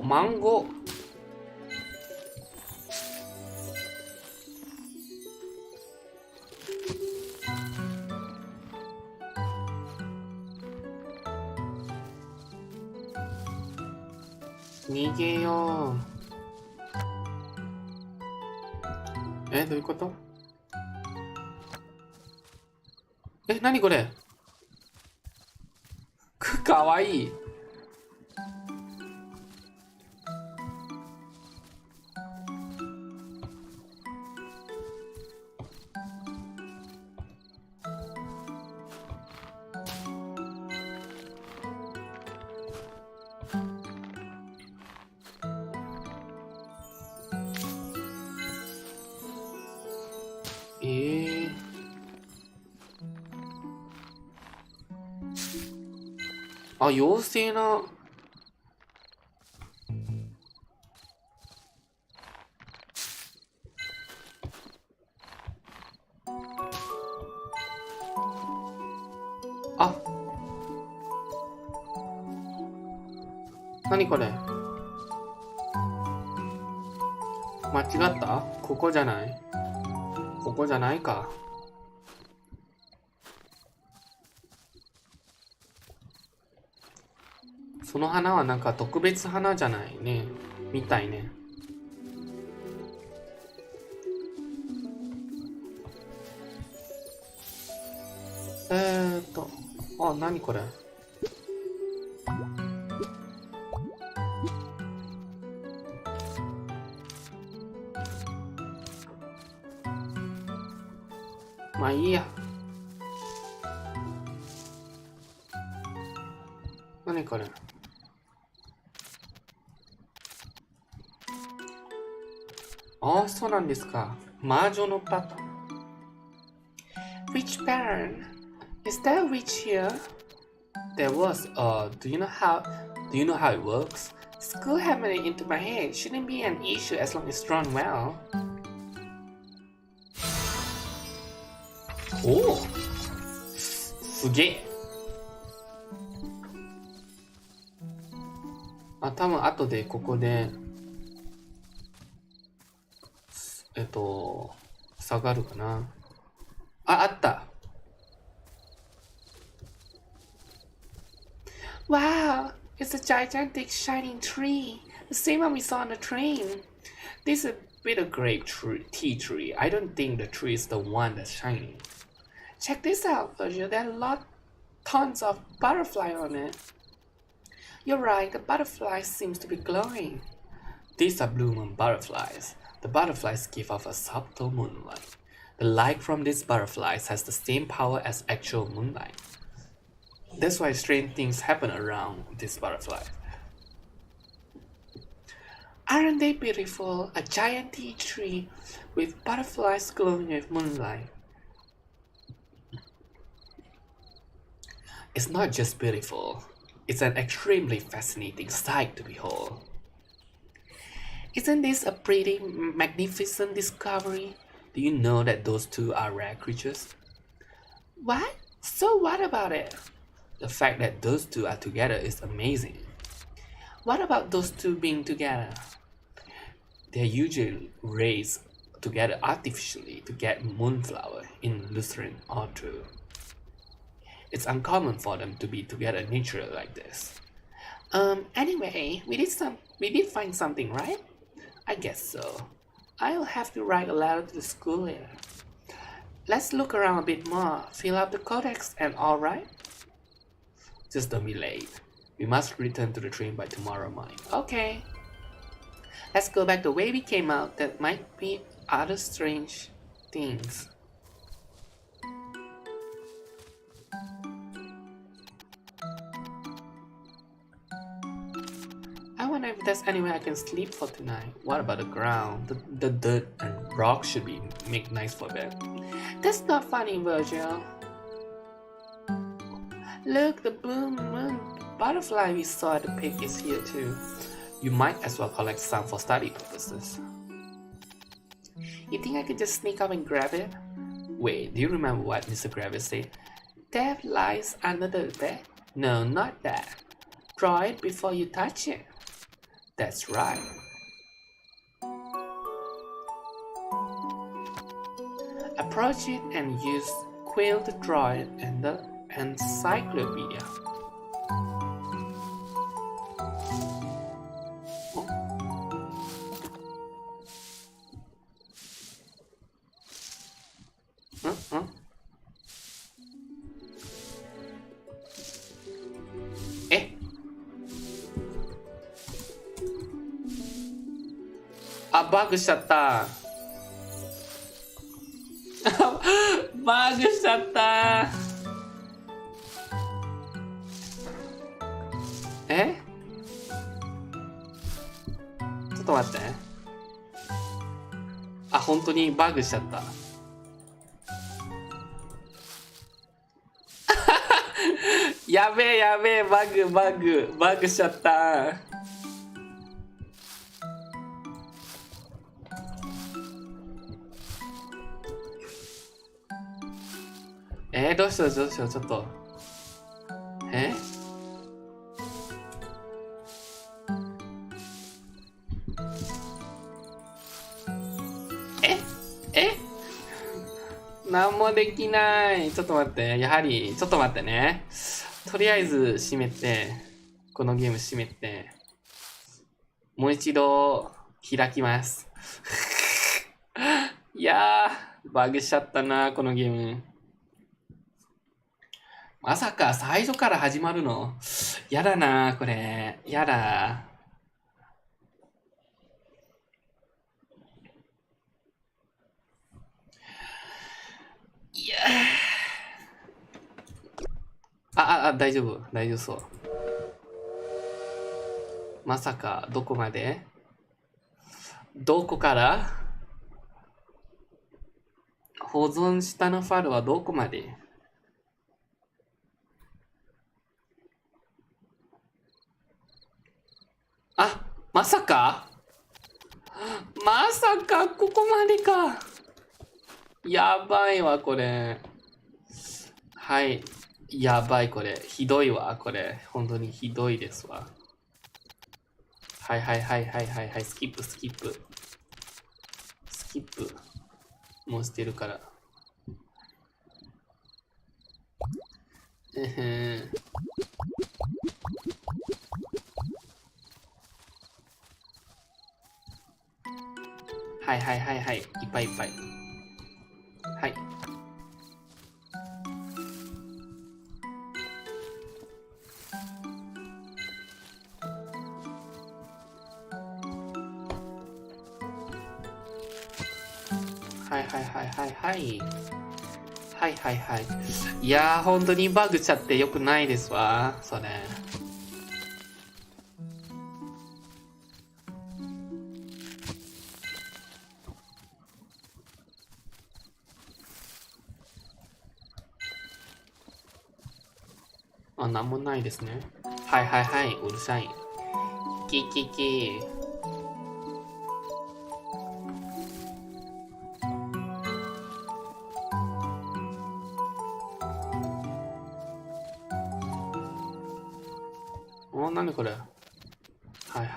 マンゴー。逃げよう。どういうこと？何これ？かわいい。妖精な。何これ？間違った？ここじゃない？ここじゃないか。その花はなんか特別花じゃないね。みたいね。何これ？まあいいや。何これ？そうなんですか。魔女のパターン。Witch pattern. Is there a witch here? There was. Do you know how it works? School hammering into my head shouldn't be an issue as long as it's drawn well. すげえ。多分後でここで下がるかな。あった。Wow, it's a gigantic shining tree, the same one we saw on the train. This is a bit of grape tea tree. I don't think the tree is the one that's shining. Check this out, Virgil. There are tons of butterfly on it. You're right, the butterfly seems to be glowing. These are blue moon butterflies. The butterflies give off a subtle moonlight. The light from these butterflies has the same power as actual moonlight. That's why strange things happen around this butterfly. Aren't they beautiful? A giant tea tree with butterflies glowing with moonlight. It's not just beautiful. It's an extremely fascinating sight to behold. Isn't this a pretty magnificent discovery? Do you know that those two are rare creatures? What? So what about it? The fact that those two are together is amazing. What about those two being together? They're usually raised together artificially to get moonflower in Lutheran order. It's uncommon for them to be together naturally like this. Anyway, we did find something, right? I guess so. I'll have to write a letter to the school later. Let's look around a bit more, fill up the codex and all right? Just don't be late. We must return to the train by tomorrow morning. Okay. Let's go back the way we came out. There might be other strange things. I wonder if there's anywhere I can sleep for tonight. What about the ground? The dirt and rock should be make nice for bed. That's not funny, Virgil. Look, the blue moon butterfly we saw at the peak is here too. You might as well collect some for study purposes. You think I could just sneak up and grab it? Wait, do you remember what Mr. Gravis said? Death lies under the bed? No, not that. Draw it before you touch it. That's right. Approach it and use quill to draw it and the encyclopedia. Ah, バグしちゃった。バグしちゃった。ちょっと待って。あ、本当にバグしちゃった。やべえやべえ、バグしちゃった。どうしよう、ちょっと。なんもできない。ちょっと待って。やはり、ちょっと待ってね。とりあえず閉めて、このゲーム閉めて、もう一度開きます。いやー、バグしちゃったな、このゲーム。まさか最初から始まるの？やだな、これ。やだ。いや大丈夫そう。まさか、どこまで？どこから？保存したのファイルはどこまで？あ、まさかここまでか。やばいわ、これ。はい。やばい、これ。ひどいわ、これ。本当にひどいですわ。はい。スキップ。もうしてるから。はい。いっぱい。はい。はい。いやー、本当にバグちゃってよくないですわ、それ。あ、なんもないですね。はい、うるさい。キ。なにこれ。はいはい。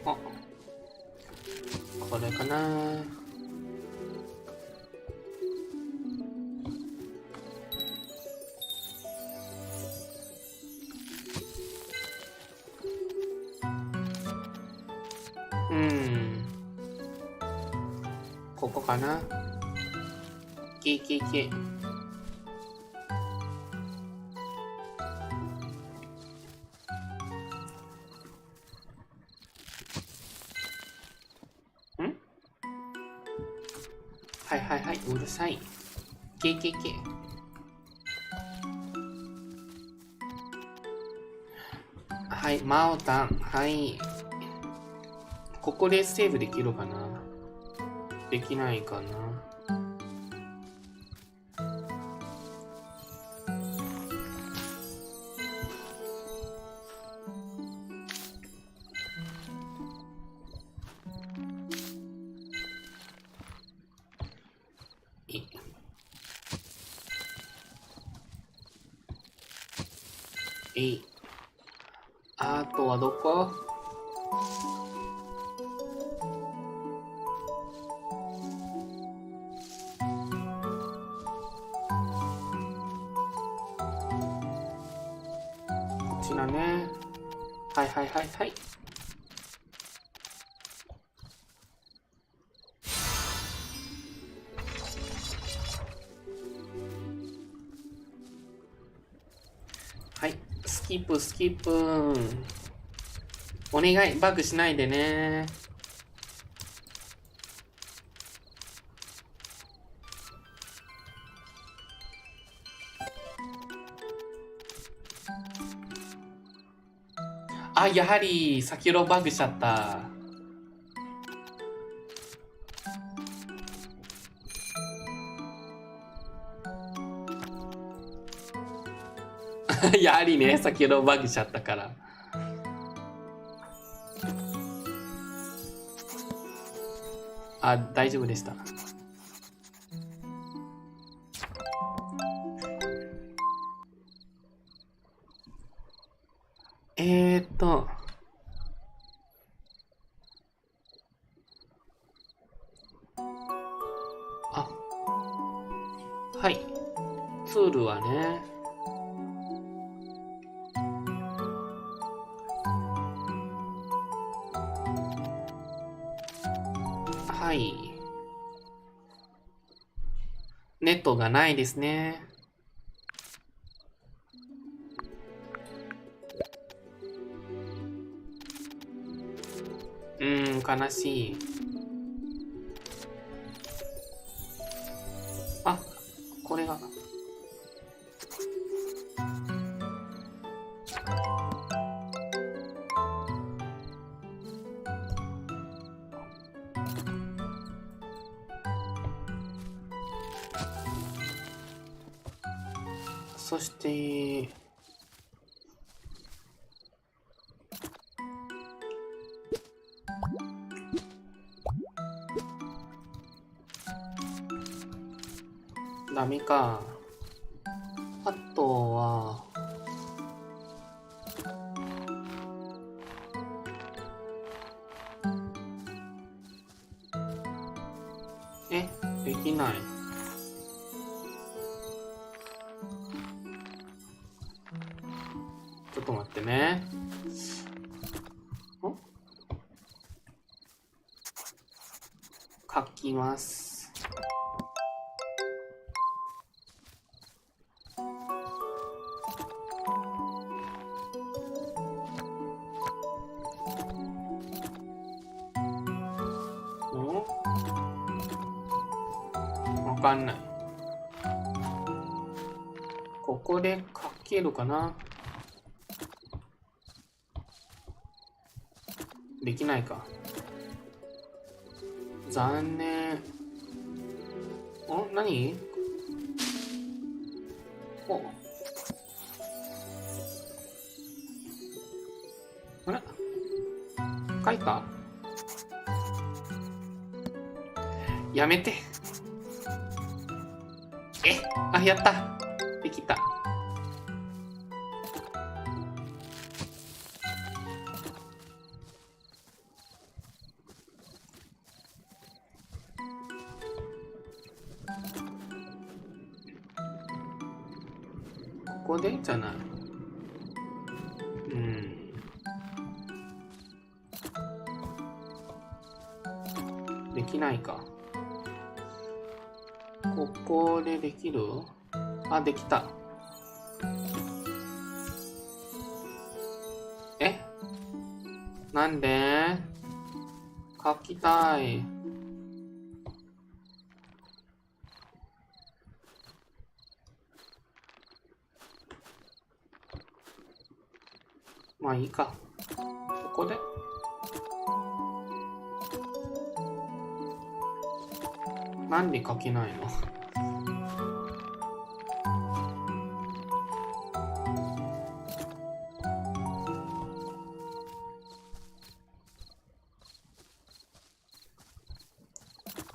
あ、これかな。ここかな。け。はい、うるさい。け。はい、マオタン。はい。ここでセーブできるかな。できないかな。あとはどこ？こちらね。はい。はい、スキップ。お願い、バグしないでね。あ、やはり先ほどバグしちゃった。やはりね、先ほどバグしちゃったから。あ、大丈夫でした。あ、はい。ツールはね。はい。ネットがないですね。悲しい。あ、これが。そして、ダメか。あとは、できない。ちょっと待ってね。書きます。わかんない。ここで書けるかな？できないか。残念。何？あれ？書いた？やめて。やった。できた。こでじゃない。できないか。ここでできる？あ、できた。なんで？書きたい。まあいいか。ここで。なんで書けないの？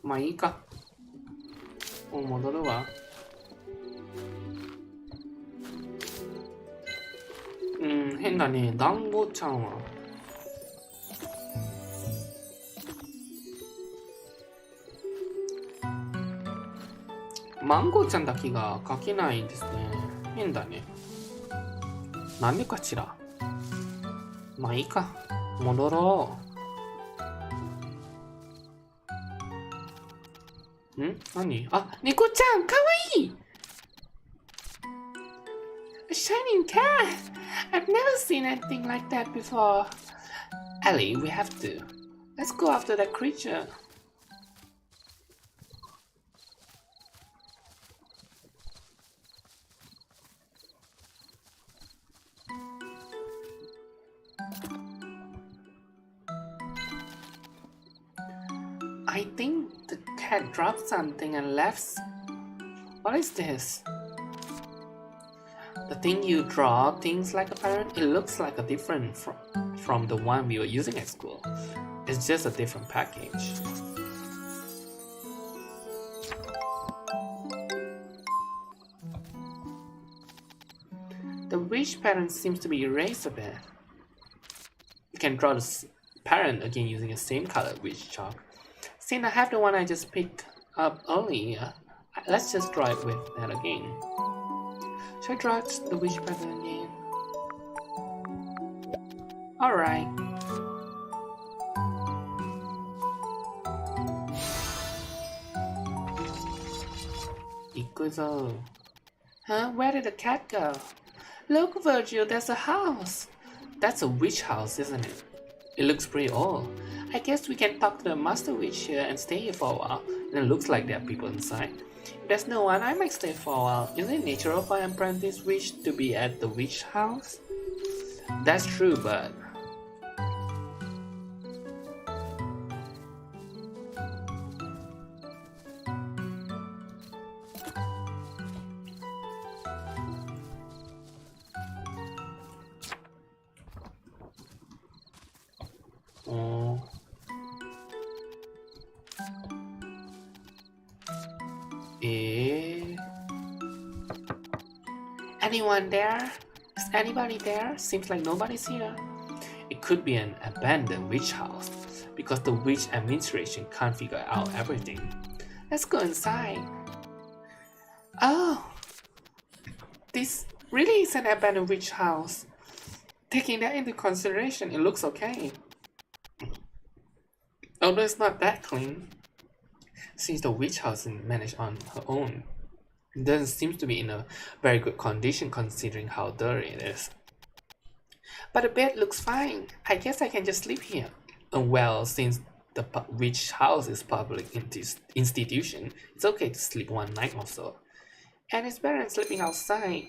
まあいいか。もう戻るわ。変だね。団子ちゃんは。マンゴーちゃんだけが書けないんですね。変だね。なんでかしら。まあいいか。戻ろう。何？あ、猫ちゃん、かわいい！ A shining cat! I've never seen anything like that before. Ellie, we have to. Let's go after that creature. I think the cat dropped something and left. What is this? The thing you draw things like a parrot, it looks like a different from the one we were using at school. It's just a different package. The wish pattern seems to be erased a bit. You can draw the pattern again using the same color wish chalk. Since I have the one I just picked up earlier, let's just draw it with that again. Should I draw the wish pattern again? Alright. Ikuzo. Huh? Where did the cat go? Look, Virgil, there's a house. That's a witch house, isn't it? It looks pretty old. I guess we can talk to the master witch here and stay here for a while. And it looks like there are people inside. If there's no one, I might stay for a while. Isn't it natural for an apprentice witch to be at the witch house? That's true, but... Oh. Anyone there? Is anybody there? Seems like nobody's here. It could be an abandoned witch house because the witch administration can't figure out everything. Let's go inside. Oh, this really is an abandoned witch house. Taking that into consideration, it looks okay. Although it's not that clean, since the witch house is managed on her own, it doesn't seem to be in a very good condition considering how dirty it is. But the bed looks fine. I guess I can just sleep here. Well, since the witch house is public institution, it's okay to sleep one night or so. And it's better than sleeping outside.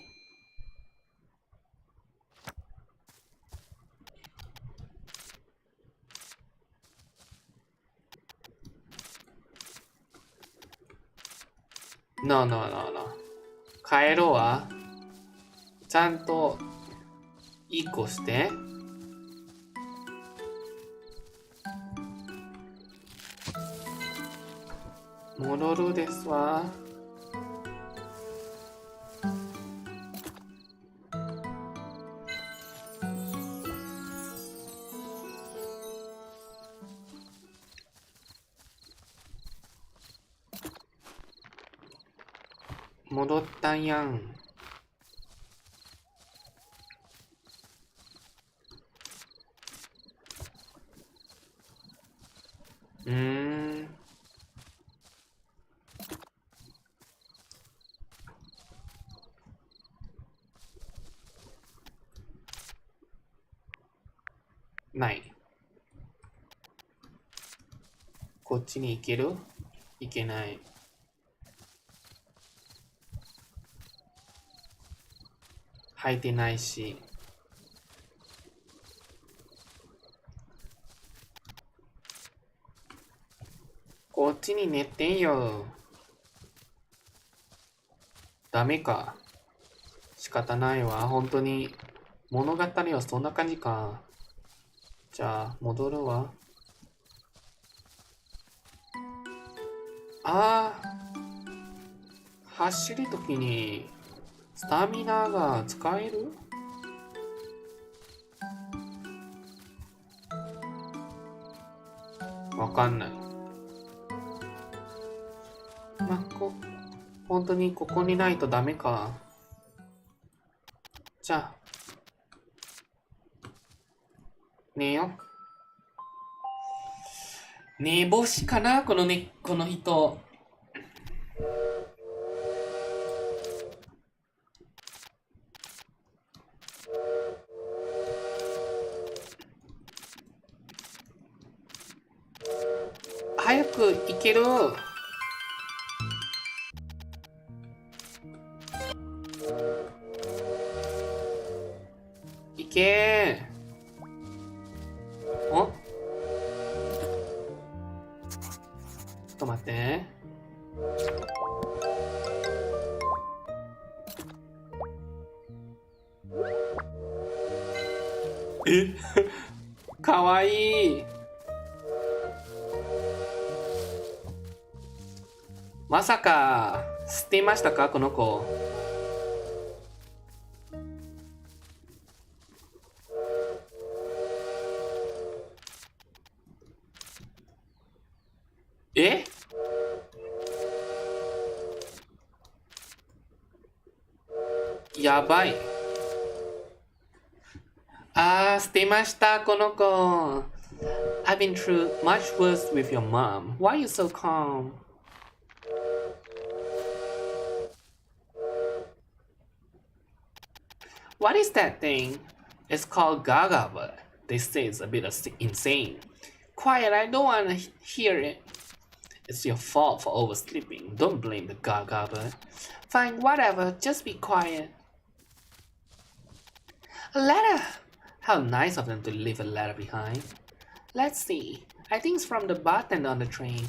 No. 帰ろうわ。ちゃんといい子して。戻るですわ。戻ったんやん。ない。こっちに行ける？行けない。履いてないし。こっちに寝てよ。ダメか。仕方ないわ。本当に。物語はそんな感じか。じゃあ、戻るわ。走るときに、スタミナが使える？わかんない。本当にここにないとダメか。じゃあ、寝よ。寝坊しかな、この人。早く行ける。行けー。ちょっと待って。かわいい。まさか捨てましたか、この子。やばい。捨てました、この子。I've been through much worse with your mom. Why are you so calm? What is that thing? It's called Gaga, but they say it's a bit insane. Quiet, I don't want to hear it. It's your fault for oversleeping. Don't blame the Gaga, but fine, whatever, just be quiet. A letter! How nice of them to leave a letter behind. Let's see. I think it's from the bartender on the train.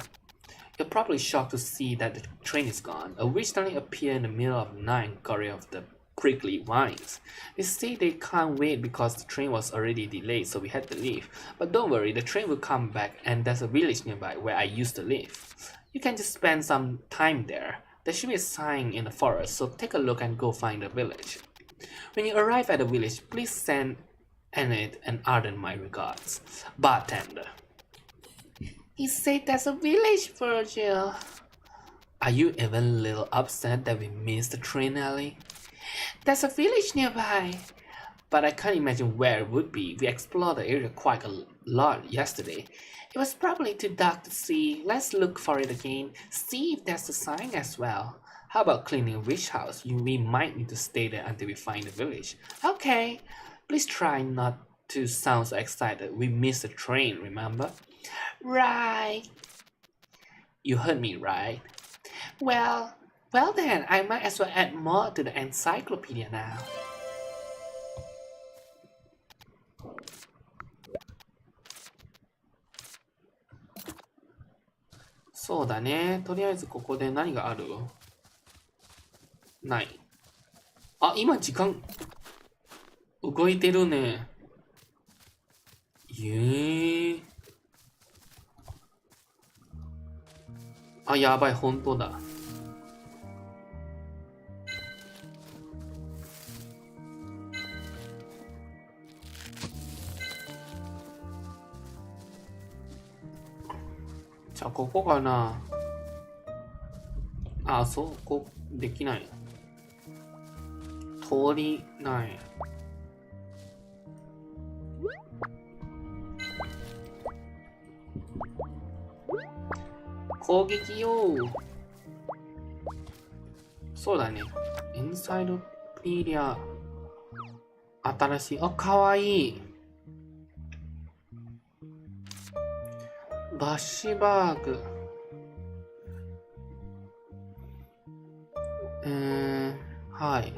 You're probably shocked to see that the train is gone. Originally appeared in the middle of the night, corridor of the prickly vines. They say they can't wait because the train was already delayed, so we had to leave. But don't worry, the train will come back, and there's a village nearby where I used to live. You can just spend some time there. There should be a sign in the forest, so take a look and go find the village. When you arrive at the village, please send Annette and Arden my regards. Bartender. He said there's a village, Virgil. Are you even a little upset that we missed the train, Ellie? There's a village nearby, but I can't imagine where it would be. We explored the area quite a lot yesterday. It was probably too dark to see. Let's look for it again, see if there's a sign as well. How about cleaning a witch house? We might need to stay there until we find the village. Okay, please try not to sound so excited. We missed the train, remember? Right. You heard me, right? Well then, I might as well add more to the encyclopedia now. そうだね。とりあえずここで何がある？ない。今時間動いてるね。やばい、本当だ。じゃあ、ここかな。できない。通りない。攻撃よ。そうだね。インサイドピーリア。新しい。かわいい。バッシュバーグ。はい。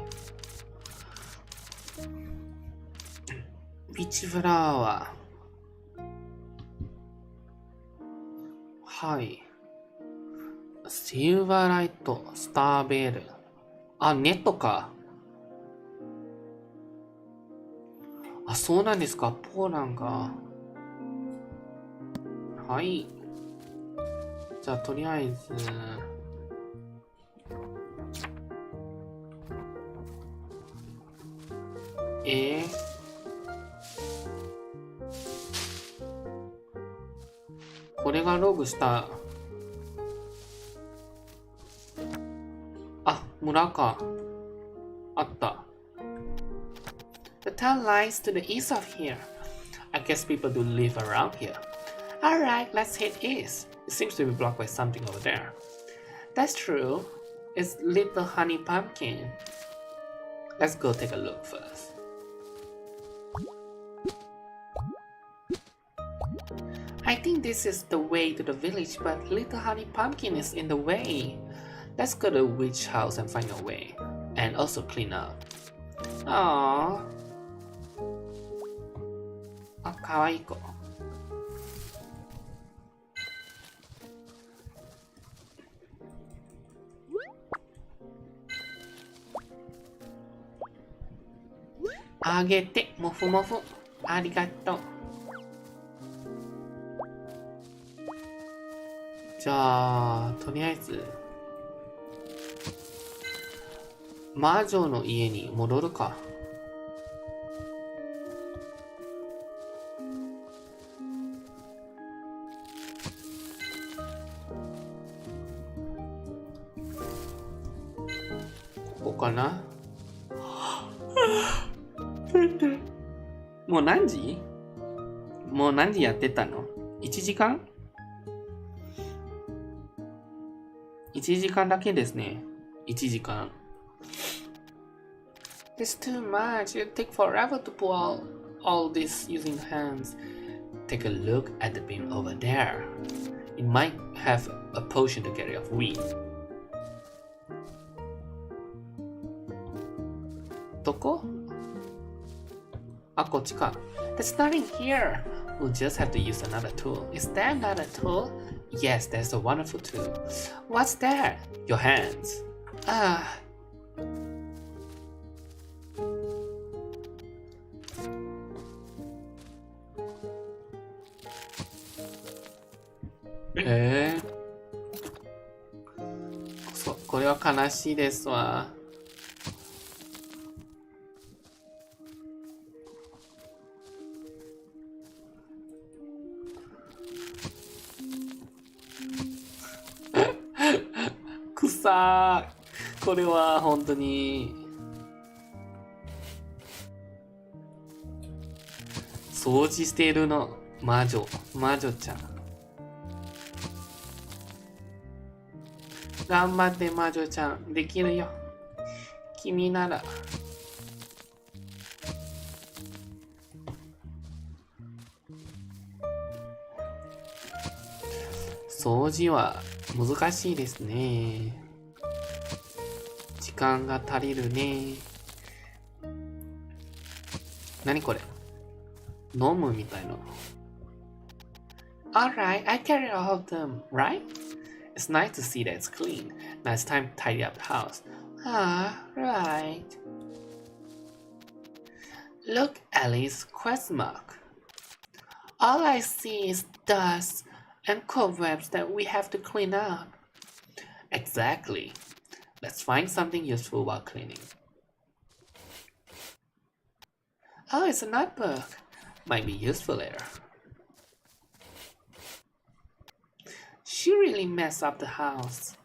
ビーチフラワー。はい。シルバーライト、スターベル。あ、ネットか。あ、そうなんですか。ポーランが。はい。じゃあ、とりあえず。これがログした。あ、村か。あった。The town lies to the east of here. I guess people do live around here. Alright, let's head east. It seems to be blocked by something over there. That's true. It's little honey pumpkin. Let's go take a look first. I think this is the way to the village, but little honey pumpkin is in the way. Let's go to the witch house and find a way. And also clean up. Aww. あ、かわいい子。あげて、もふもふ。ありがとう。じゃあ、とりあえず、魔女の家に戻るか。ここかな。もう何時？もう何時やってたの？ 1 時間？ 1 時間だけですね。1時間。It's too much. It take forever to pull out all this using hands. Take a look at the bin over there. It might have a potion to get rid of weed. どこ？あ、こっちか。There's nothing here. We'll just have to use another tool. Is that another tool? Yes, that's a wonderful tool. What's that? Your hands. Ah.これは悲しいですわ。くさー。これは本当に掃除しているの。魔女ちゃん。頑張って魔女ちゃん、できるよ。君なら。掃除は難しいですね。時間が足りるね。何これ？飲むみたいな。Alright, I carry all of them, right? It's nice to see that it's clean. Now it's time to tidy up the house. Ah, right. Look, Alice, question mark. All I see is dust and cobwebs that we have to clean up. Exactly. Let's find something useful while cleaning. Oh, it's a notebook. Might be useful later. She really messed up the house.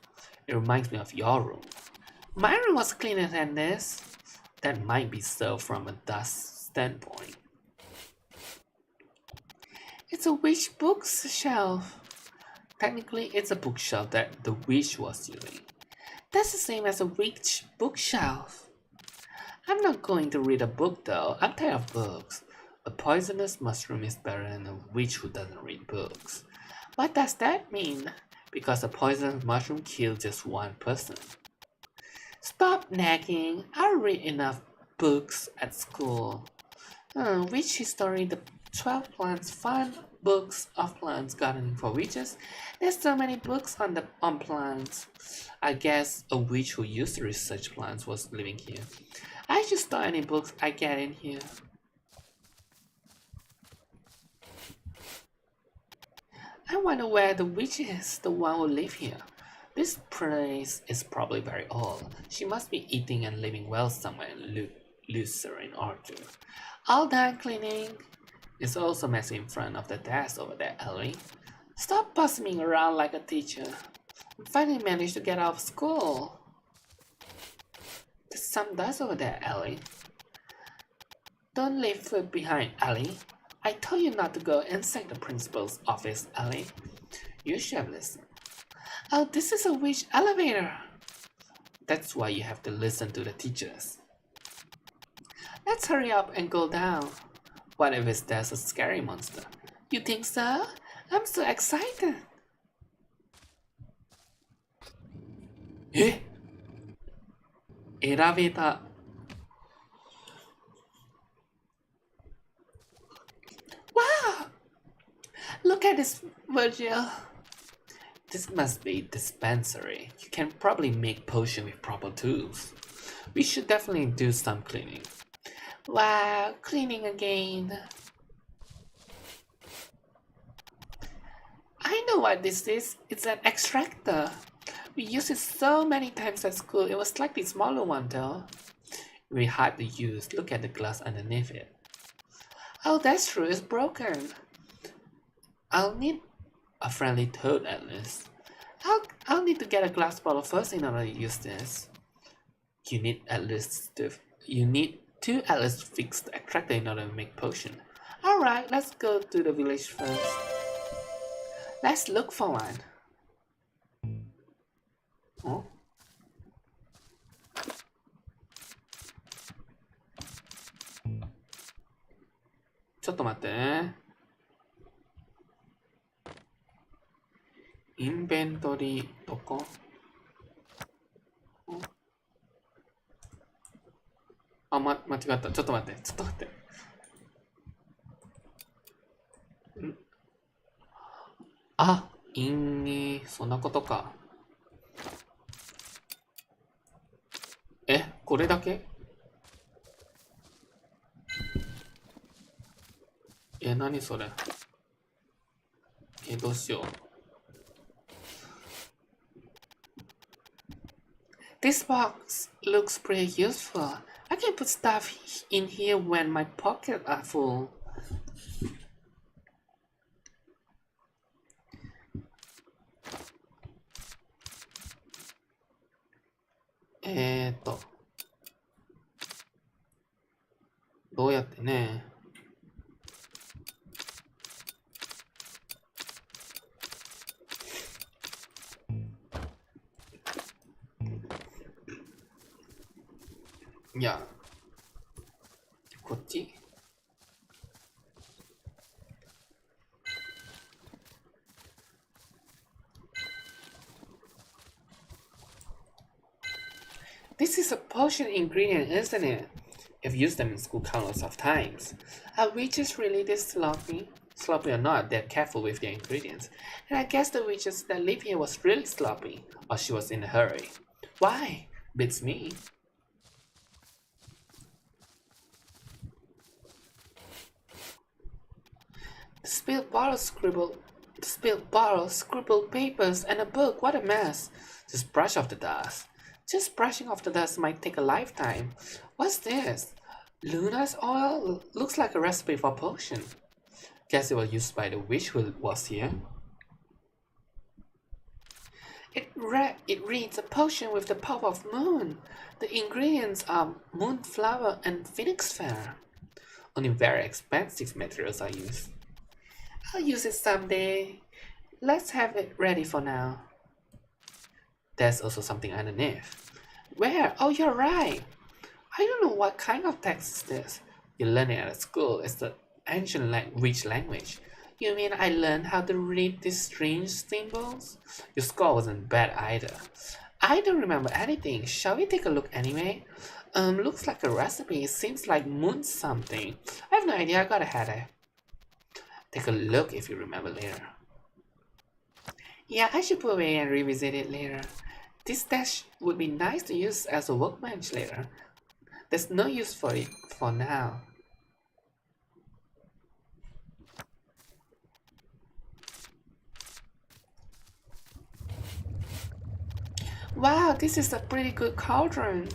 It reminds me of your room. My room was cleaner than this. That might be so from a dust standpoint. It's a witch bookshelf. Technically, it's a bookshelf that the witch was using. That's the same as a witch bookshelf. I'm not going to read a book though. I'm tired of books. A poisonous mushroom is better than a witch who doesn't read books. What does that mean? Because a poisonous mushroom killed just one person. Stop nagging. I read enough books at school. Witch history, the 12 plants, fun books of plants gardening for witches. There's so many books on plants. I guess a witch who used to research plants was living here. I should store any books I get in here. I wonder where the witch is, the one who lives here. This place is probably very old. She must be eating and living well somewhere in Lucerne Orchard. All done cleaning. It's also messy in front of the desk over there, Ellie. Stop buzzing around like a teacher. I finally managed to get out of school. There's some dust over there, Ellie. Don't leave food behind, Ellie. I told you not to go inside the principal's office, Ellie. You should have listened. Oh, this is a witch elevator. That's why you have to listen to the teachers. Let's hurry up and go down. What if there's a scary monster? You think so? I'm so excited. Eh? Elevator. Wow! Look at this, Virgil. This must be dispensary. You can probably make potion with proper tools. We should definitely do some cleaning. Wow, cleaning again. I know what this is. It's an extractor. We used it so many times at school. It was slightly smaller one though. Very hard to use. Look at the glass underneath it. Oh, that's true. It's broken. I'll need a friendly toad at least. I'll need to get a glass bottle first in order to use this. You need to at least fix the extractor in order to make potion. Alright, let's go to the village first. Let's look for one. Oh?ちょっと待ってね。インベントリーどこ？あ、間違った。ちょっと待って。あ、そんなことか。これだけ？何それ？どうしよう。This box looks pretty useful. I can put stuff in here when my pockets are full. Eh, どうやってね。いや、こっちThis is a potion ingredient, isn't it? I've used them in school countless of times. Are witches really this sloppy? Sloppy or not, they're careful with their ingredients. And I guess the witches that live here was really sloppy, or she was in a hurry. Why? Beats me. Spilled bottles, scribbled papers, and a book. What a mess. Just brush off the dust. Just brushing off the dust might take a lifetime. What's this? Luna's oil? Looks like a recipe for a potion. Guess it was used by the witch who was here. It reads a potion with the power of moon. The ingredients are moonflower and phoenix feather. Only very expensive materials are used. I'll use it someday. Let's have it ready for now. There's also something underneath. Where? Oh, you're right. I don't know what kind of text is this. You learn it at school. It's the ancient witch language. You mean I learned how to read these strange symbols? Your score wasn't bad either. I don't remember anything. Shall we take a look anyway? Looks like a recipe. Seems like moon something. I have no idea. I gotta head it. Take a look if you remember later. Yeah, I should put away and revisit it later. This dash would be nice to use as a workbench later. There's no use for it for now. Wow, this is a pretty good cauldron.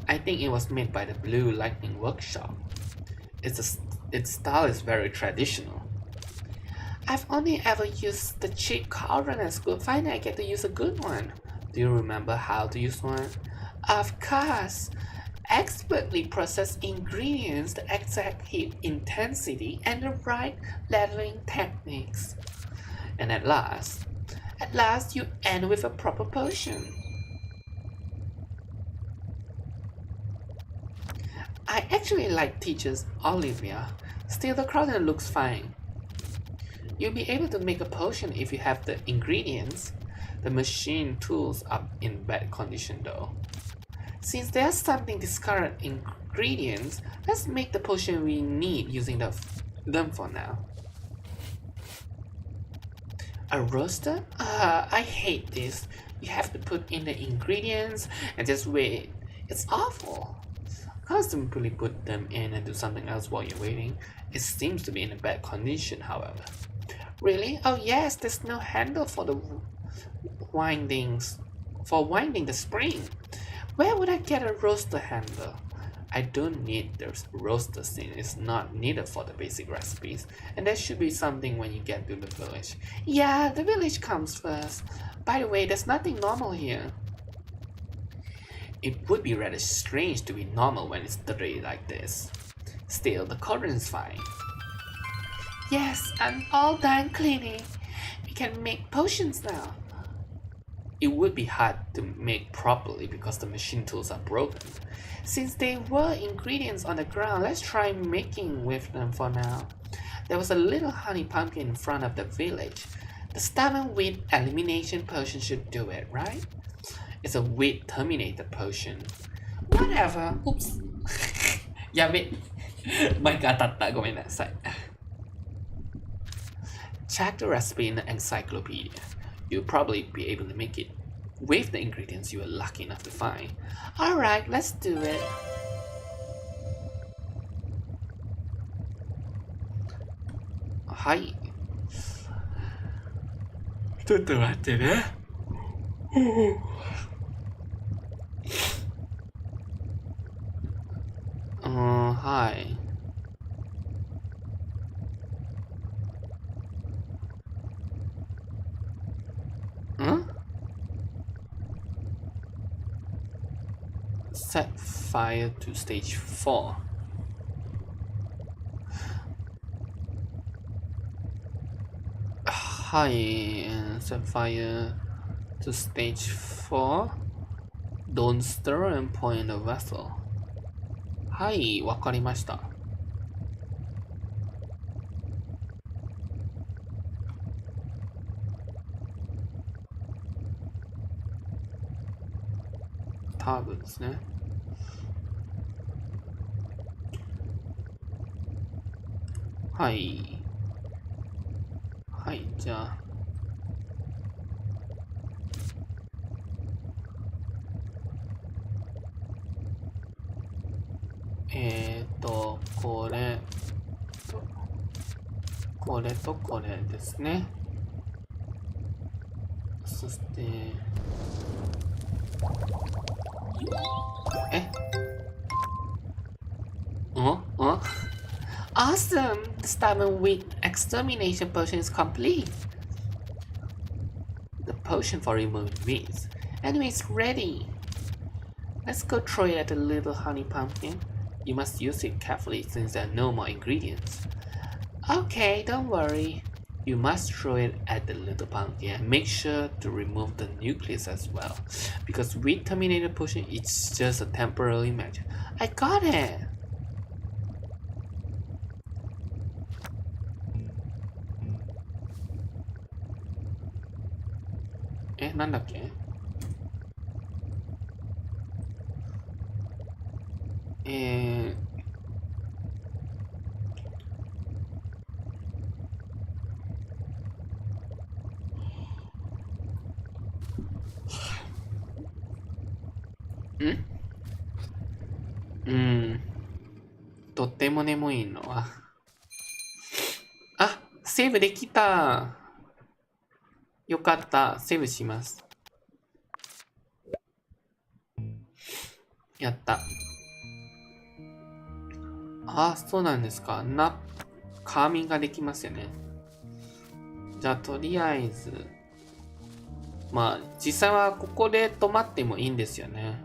I think it was made by the Blue Lightning Workshop. Its style is very traditional. I've only ever used the cheap cauldron at school. Finally, I get to use a good one. Do you remember how to use one? Of course! Expertly process ingredients, the exact heat intensity, and the right leveling techniques. And at last you end with a proper potion. I actually like teachers Olivia. Still, the cauldron looks fine. You'll be able to make a potion if you have the ingredients. The machine tools are in bad condition though. Since there's something discarded ingredients, let's make the potion we need using them for now. A roaster? I hate this. You have to put in the ingredients and just wait. It's awful. Can't simply put them in and do something else while you're waiting. It seems to be in a bad condition, however. Really? Oh yes, there's no handle for the winding the spring. Where would I get a roaster handle? I don't need the roaster since it's not needed for the basic recipes, and there should be something when you get to the village. Yeah, the village comes first. By the way, there's nothing normal here. It would be rather strange to be normal when it's dirty like this. Still, the cauldron is fine. Yes, I'm all done cleaning. We can make potions now. It would be hard to make properly because the machine tools are broken. Since there were ingredients on the ground, let's try making with them for now. There was a little honey pumpkin in front of the village. The stubborn weed elimination potion should do it, right? It's a weed terminator potion. Whatever. Oops. やべ。マイク当たった。ごめんなさい。Check the recipe in the encyclopedia. You'll probably be able to make it with the ingredients you were lucky enough to find. Alright, let's do it. Hi. ちょっと待ってね。はい。Set fire to stage 4. Hi, set fire to stage 4. Don't stir and pour in the vessel. はい、わかりました。ターブですね。はい。はい、じゃあ。これと、これとこれですね。そして、Awesome! The stubborn weed extermination potion is complete. The potion for removing weeds. Anyway, it's ready. Let's go throw it at the little honey pumpkin. You must use it carefully since there are no more ingredients. Okay, don't worry. You must throw it at the little pumpkin and make sure to remove the nucleus as well. Because weed terminator potion is just a temporary measure. I got it! なんだっけ？とっても眠いのは。あ、セーブできた。よかった。セーブします。やった。あ、そうなんですか。仮眠ができますよね。じゃあ、とりあえず。まあ、実際はここで泊まってもいいんですよね。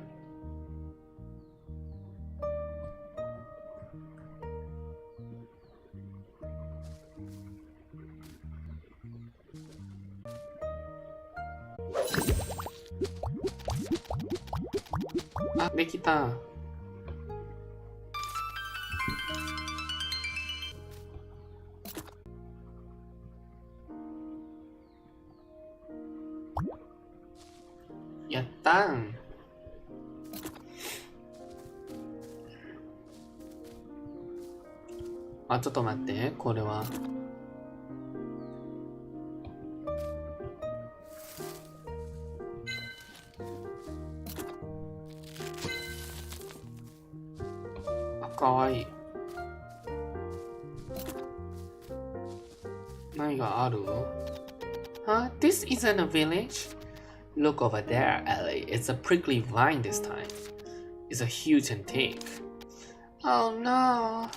あ、できた。やったん。あ、ちょっと待って、これは。あ、かわいい。何がある？ This isn't a village. Look over there, Ellie. It's a prickly vine this time. It's a huge antique. Oh no.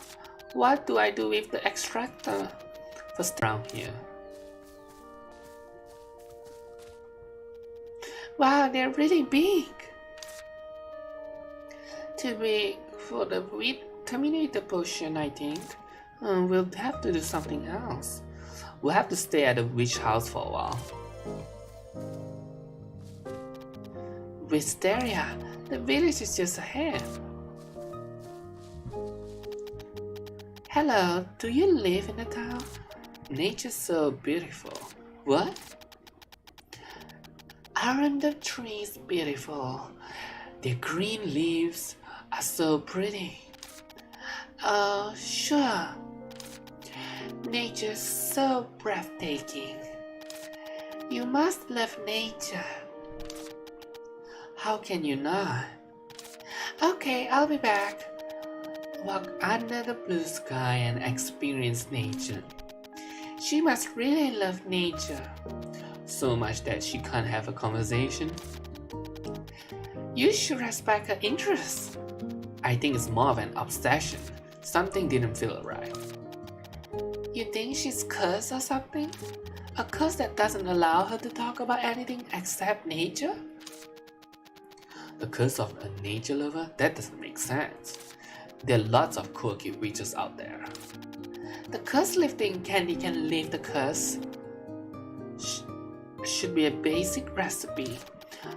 What do I do with the extractor? First around here. Wow, they're really big. Too big for the Terminator potion, I think. We'll have to do something else. We'll have to stay at the witch house for a while. Wisteria, the village is just ahead. Hello, do you live in the town? Nature's so beautiful. What? Aren't the trees beautiful? Their green leaves are so pretty. Oh, sure. Nature's so breathtaking. You must love nature. How can you not? Okay, I'll be back. Walk under the blue sky and experience nature. She must really love nature. So much that she can't have a conversation. You should respect her interests. I think it's more of an obsession. Something didn't feel right. You think she's cursed or something? A curse that doesn't allow her to talk about anything except nature? The curse of a nature lover? That doesn't make sense. There are lots of quirky witches out there. The curse lifting candy can lift the curse. Should be a basic recipe.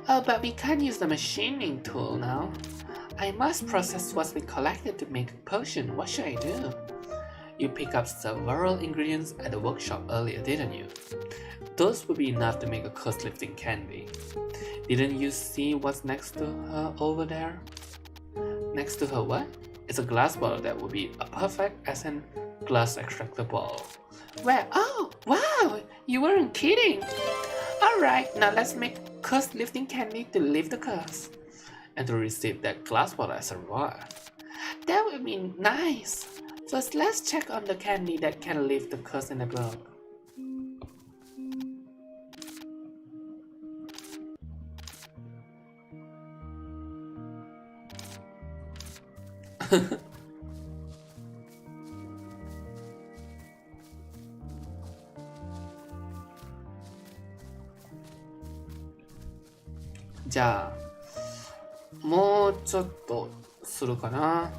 Oh, but we can't use the machining tool now. I must process what's been collected to make a potion. What should I do? You picked up several ingredients at the workshop earlier, didn't you? Those would be enough to make a curse lifting candy. Didn't you see what's next to her over there? Next to her what? It's a glass bottle that would be a perfect essence glass extractor bottle. Where? Oh, wow! You weren't kidding! Alright, now let's make curse lifting candy to lift the curse. And to receive that glass bottle as a reward. That would be nice! First, let's check on the candy that can lift the curse in the book. じゃあもうちょっとするかな。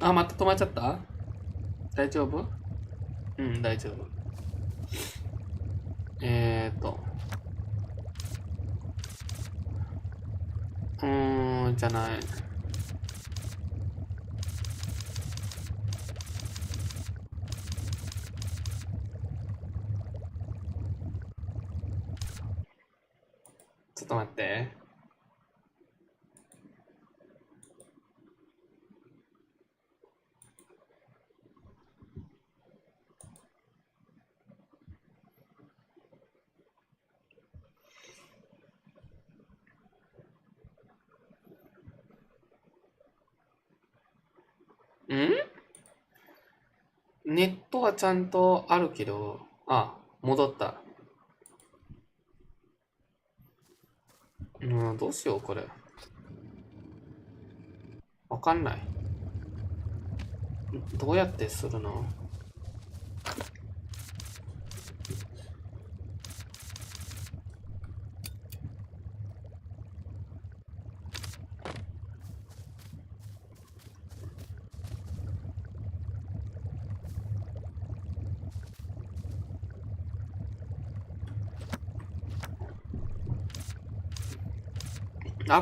あ、また止まっちゃった？大丈夫？うん、大丈夫。じゃない。ちょっと待って。ネットはちゃんとあるけど、戻った。どうしよう、これ。わかんない。どうやってするの？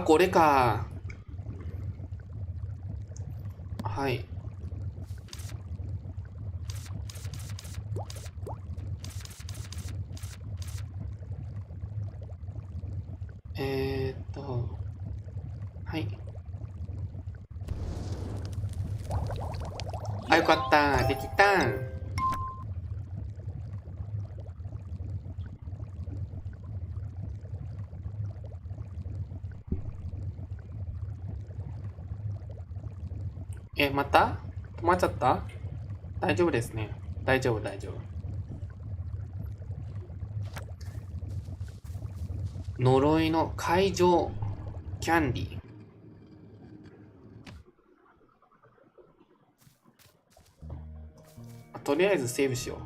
これか。はい。はい。よかった。できたん。また止まっちゃった？大丈夫ですね。大丈夫。呪いの会場キャンディー。とりあえずセーブしよう。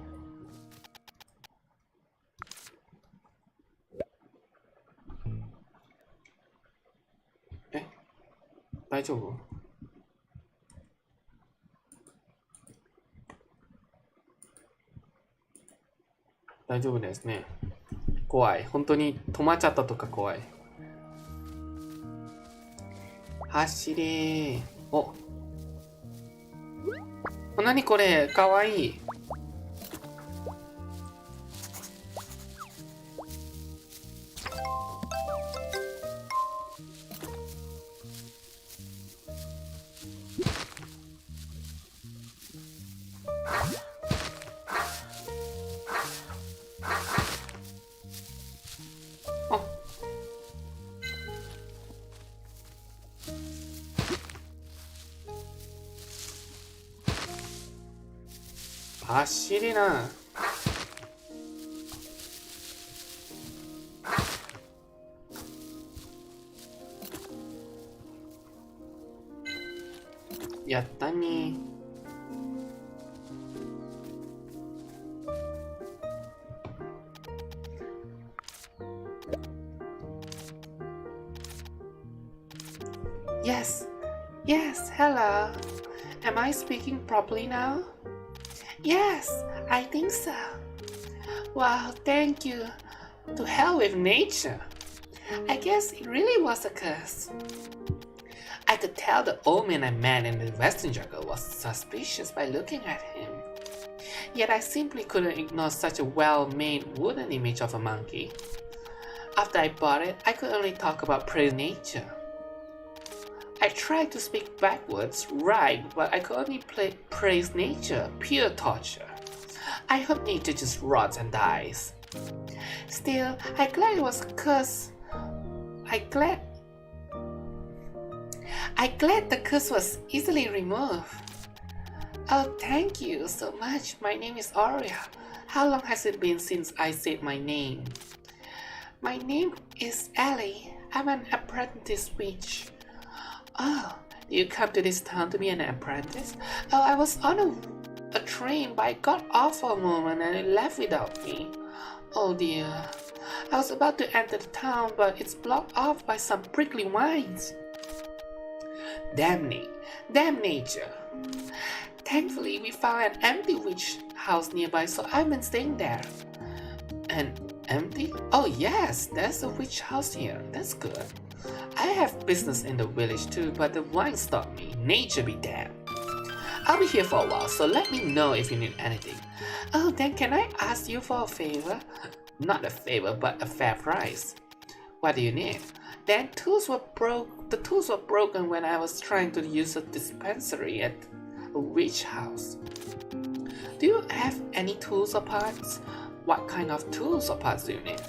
大丈夫？大丈夫ですね。怖い。本当に止まっちゃったとか怖い。走れー。何これ？かわいい。走りな。やったね。Yes, hello. Am I speaking properly now? Yes, I think so. Wow, thank you. To hell with nature. I guess it really was a curse. I could tell the old man I met in the Western jungle was suspicious by looking at him. Yet I simply couldn't ignore such a well-made wooden image of a monkey. After I bought it, I could only talk about praise nature. I tried to speak backwards, right, but I could only praise nature, pure torture. I hope nature just rots and dies. Still, I'm glad it was a curse. I'm glad the curse was easily removed. Oh, thank you so much. My name is Aurea. How long has it been since I said my name? My name is Ellie. I'm an apprentice witch. Oh, did you come to this town to be an apprentice? Oh, I was on a train, but I got off for a moment and it left without me. Oh dear. I was about to enter the town, but it's blocked off by some prickly vines. Damn nature. Thankfully, we found an empty witch house nearby, so I've been staying there. And Empty? Oh yes, there's a witch house here. That's good. I have business in the village too, but the wine stopped me. Nature be damned. I'll be here for a while, so let me know if you need anything. Oh, then can I ask you for a favor? Not a favor, but a fair price. What do you need? The tools were broken when I was trying to use a dispensary at a witch house. Do you have any tools or parts? What kind of tools or parts do you need?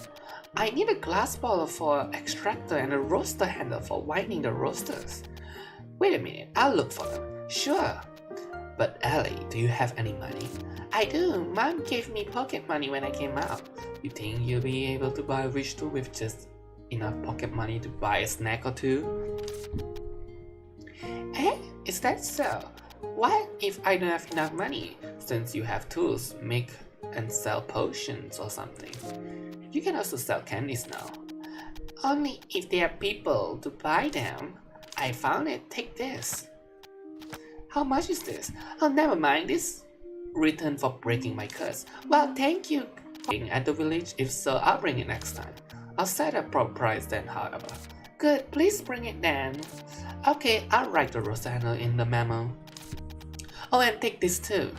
I need a glass bottle for extractor and a roaster handle for winding the roasters. Wait a minute, I'll look for them. Sure. But Ellie, do you have any money? I do. Mom gave me pocket money when I came out. You think you'll be able to buy a witch tool with just enough pocket money to buy a snack or two? Eh? Is that so? What if I don't have enough money? Since you have tools, make and sell potions or something. You can also sell candies now. Only if there are people to buy them. I found it. Take this. How much is this? Oh, never mind. This return for breaking my curse. Well, thank you. At the village? If so, I'll bring it next time. I'll set a proper price then, however. Good. Please bring it then. Okay, I'll write the Rosanna in the memo. Oh, and take this too.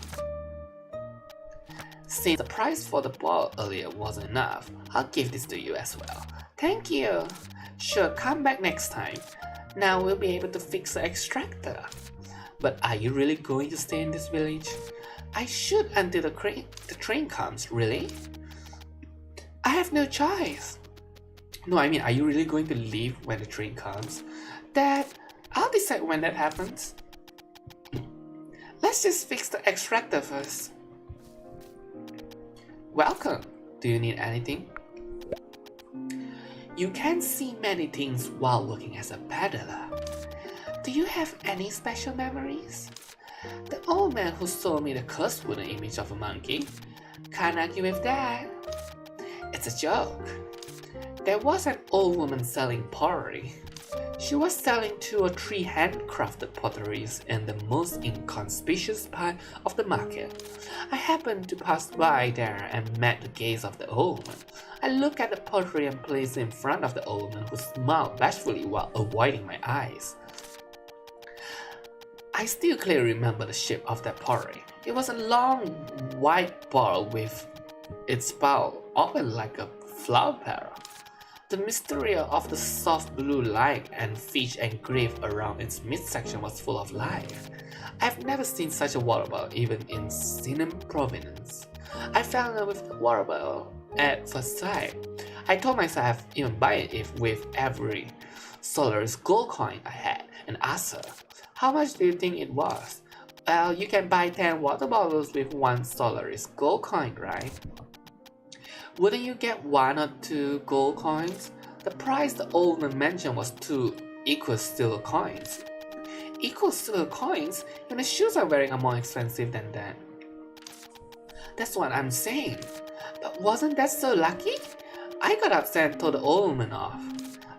Since the price for the ball earlier wasn't enough, I'll give this to you as well. Thank you. Sure, come back next time. Now we'll be able to fix the extractor. But are you really going to stay in this village? I should until the train comes, really? I have no choice. No, I mean, are you really going to leave when the train comes? Dad, I'll decide when that happens. Let's just fix the extractor first. Welcome. Do you need anything? You can see many things while working as a peddler. Do you have any special memories? The old man who sold me the cursed wooden image of a monkey. Can't argue with that. It's a joke. There was an old woman selling pottery. She was selling 2 or 3 handcrafted potteries in the most inconspicuous part of the market. I happened to pass by there and met the gaze of the old woman. I looked at the pottery and placed it in front of the old woman, who smiled bashfully while avoiding my eyes. I still clearly remember the shape of that pottery. It was a long white ball with its spout open like a flower petal. The mystery of the soft blue light and fish engraved around its midsection was full of life. I've never seen such a water bottle even in Sinan province. I fell in love with the water bottle at first sight. I told myself I'd even buy it if with every Solaris gold coin I had, and asked her, how much do you think it was? Well, you can buy 10 water bottles with 1 Solaris gold coin, right? Wouldn't you get 1 or 2 gold coins? The price the old man mentioned was 2 equal silver coins. Equal silver coins? Even the shoes I'm wearing are more expensive than that. That's what I'm saying. But wasn't that so lucky? I got upset and told the old woman off.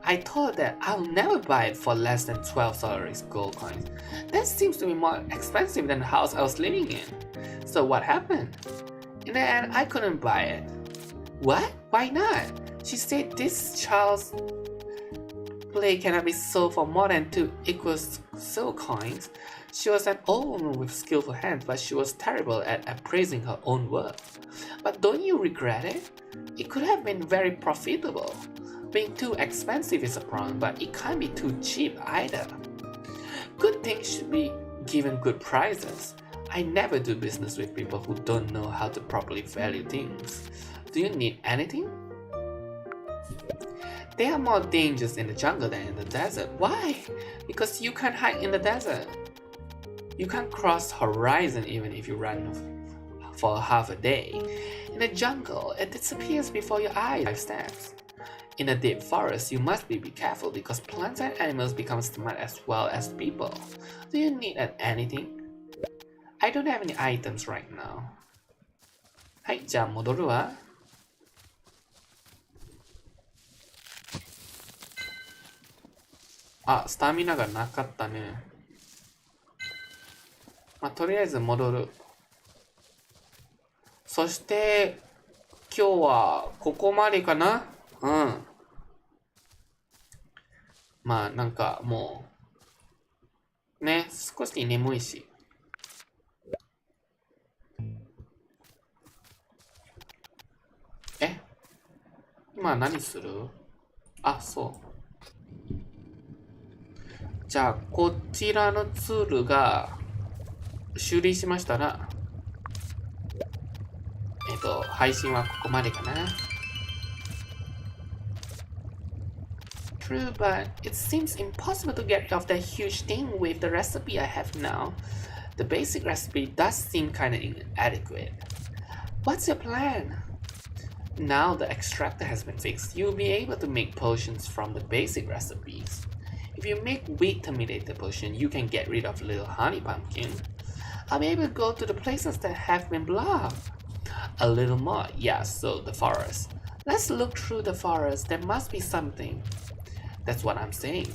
I told her that I'll never buy it for less than 12 Solaris gold coins. That seems to be more expensive than the house I was living in. So what happened? In the end, I couldn't buy it. What? Why not? She said this child's play cannot be sold for more than 2 equal silver coins. She was an old woman with skillful hands, but she was terrible at appraising her own worth. But don't you regret it? It could have been very profitable. Being too expensive is a problem, but it can't be too cheap either. Good things should be given good prices. I never do business with people who don't know how to properly value things. Do you need anything? There are more dangers in the jungle than in the desert. Why? Because you can't hide in the desert. You can't cross horizon even if you run for half a day. In the jungle, it disappears before your eyes 5 steps. In a deep forest, you must be careful because plants and animals become smart as well as people. Do you need anything? I don't have any items right now. はい、じゃあ戻るわ。あ、スタミナがなかったね。まあ、とりあえず戻る。そして、日はここまでかな。うん。まあなんかもう、ね、少し眠いし。今何する？あ、そう。じゃあ、こちらのツールが修理しましたら、配信はここまでかな。True, but it seems impossible to get rid of that huge thing with the recipe I have now. The basic recipe does seem kinda inadequate. What's your plan? Now the extractor has been fixed, you'll be able to make potions from the basic recipes. If you make wheat terminator potion, you can get rid of little honey pumpkin. I'll be able to go to the places that have been blocked. A little more, yeah, so the forest. Let's look through the forest, there must be something. That's what I'm saying.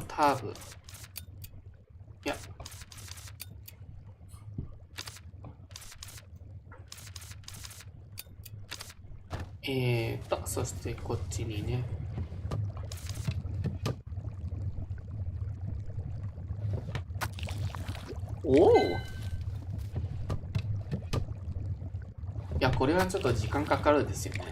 Tab. Yeah. そしてこっちにね。おお。いや、これはちょっと時間かかるですよね。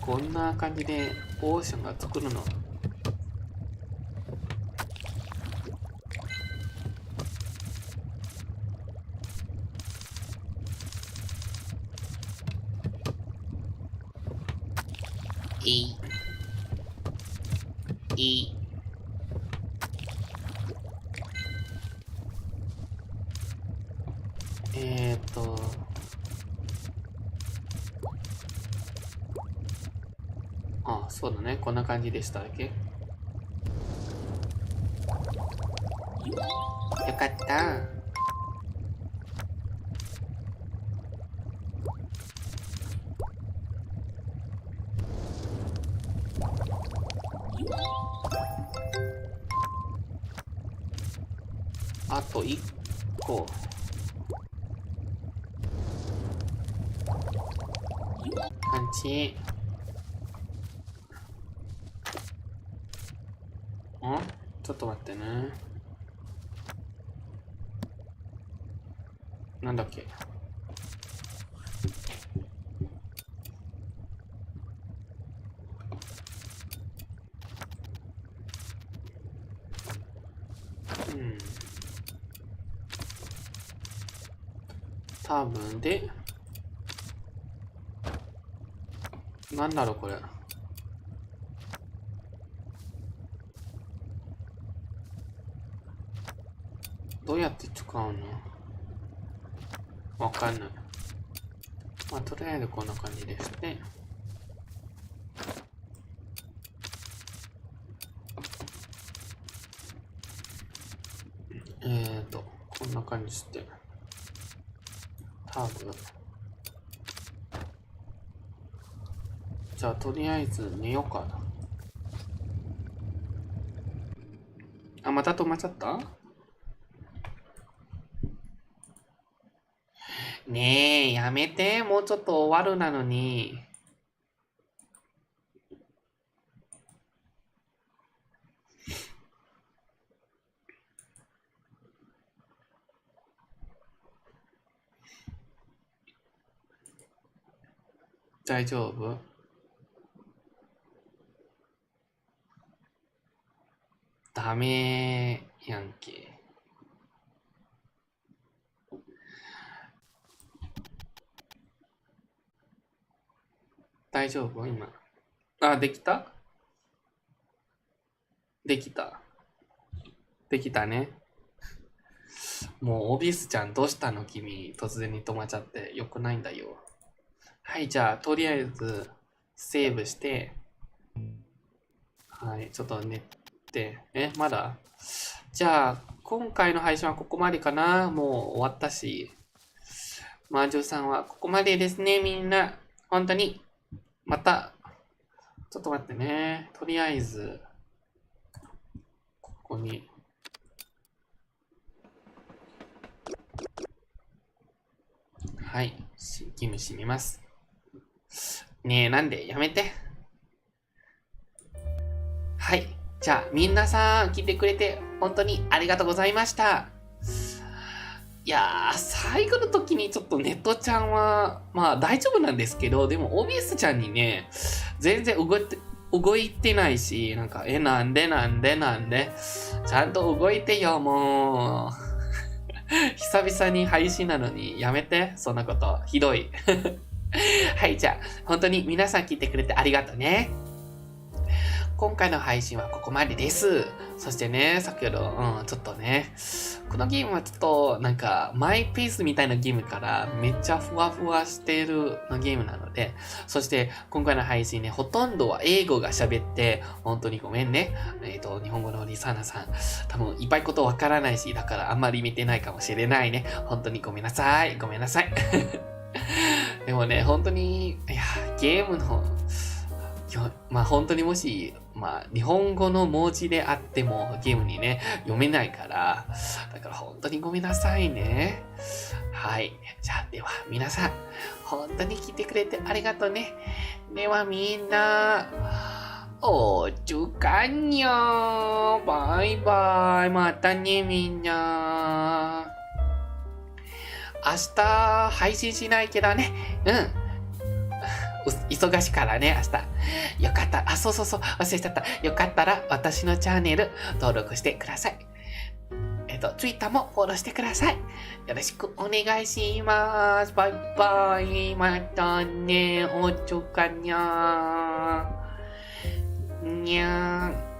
こんな感じでオーシャンが作るの。あ、そうだね。こんな感じでしたっけ？よかった。あと1個。感じ。ちょっと待ってね。なんだっけ。多分で、なんだろうこれ。どうやって使うの？わかんない。まあ、とりあえずこんな感じですね。こんな感じして。多分。じゃあ、とりあえず寝ようかな。あ、また止まっちゃった？ねえ、やめて。もうちょっと終わるなのに。大丈夫？ダメやんけ。大丈夫？今。あ、できた？できた。できたね。もうオビスちゃんどうしたの君。突然に止まっちゃってよくないんだよ。はい、じゃあとりあえずセーブして、はい、ちょっと寝て、まだじゃあ今回の配信はここまでかな。もう終わったし。魔女さんはここまでですね、みんな。本当に。また、ちょっと待ってね。とりあえず、ここに。はい。義務閉めます。ねえ、なんでやめて。はい。じゃあ、みんなさん、聞いてくれて、本当にありがとうございました。いやー、最後の時にちょっとネットちゃんは、まあ大丈夫なんですけど、でも OBS ちゃんにね、全然動いてないし、なんか、なんでちゃんと動いてよ、もう。久々に配信なのに、やめて、そんなこと。ひどい。はい、じゃあ、本当に皆さん聞いてくれてありがとうね。今回の配信はここまでです。そしてね、先ほど、ちょっとね、このゲームはちょっと、なんか、マイペースみたいなゲームからめっちゃふわふわしてるゲームなので、そして今回の配信ね、ほとんどは英語が喋って、本当にごめんね。日本語のリサーナさん、多分いっぱいことわからないし、だからあんまり見てないかもしれないね。本当にごめんなさい。でもね、本当に、いや、ゲームの、まあ本当にもし、日本語の文字であってもゲームにね、読めないから、だから本当にごめんなさいね。はい。じゃあ、では皆さん、本当に聞いてくれてありがとうね。ではみんな、おつかにゃー。バイバイ。またね、みんな。明日、配信しないけどね。忙しいからね、明日。よかったら、そう、忘れちゃった。よかったら、私のチャンネル登録してください。Twitter もフォローしてください。よろしくお願いします。バイバイ。またね。おちょかにゃー。にゃー。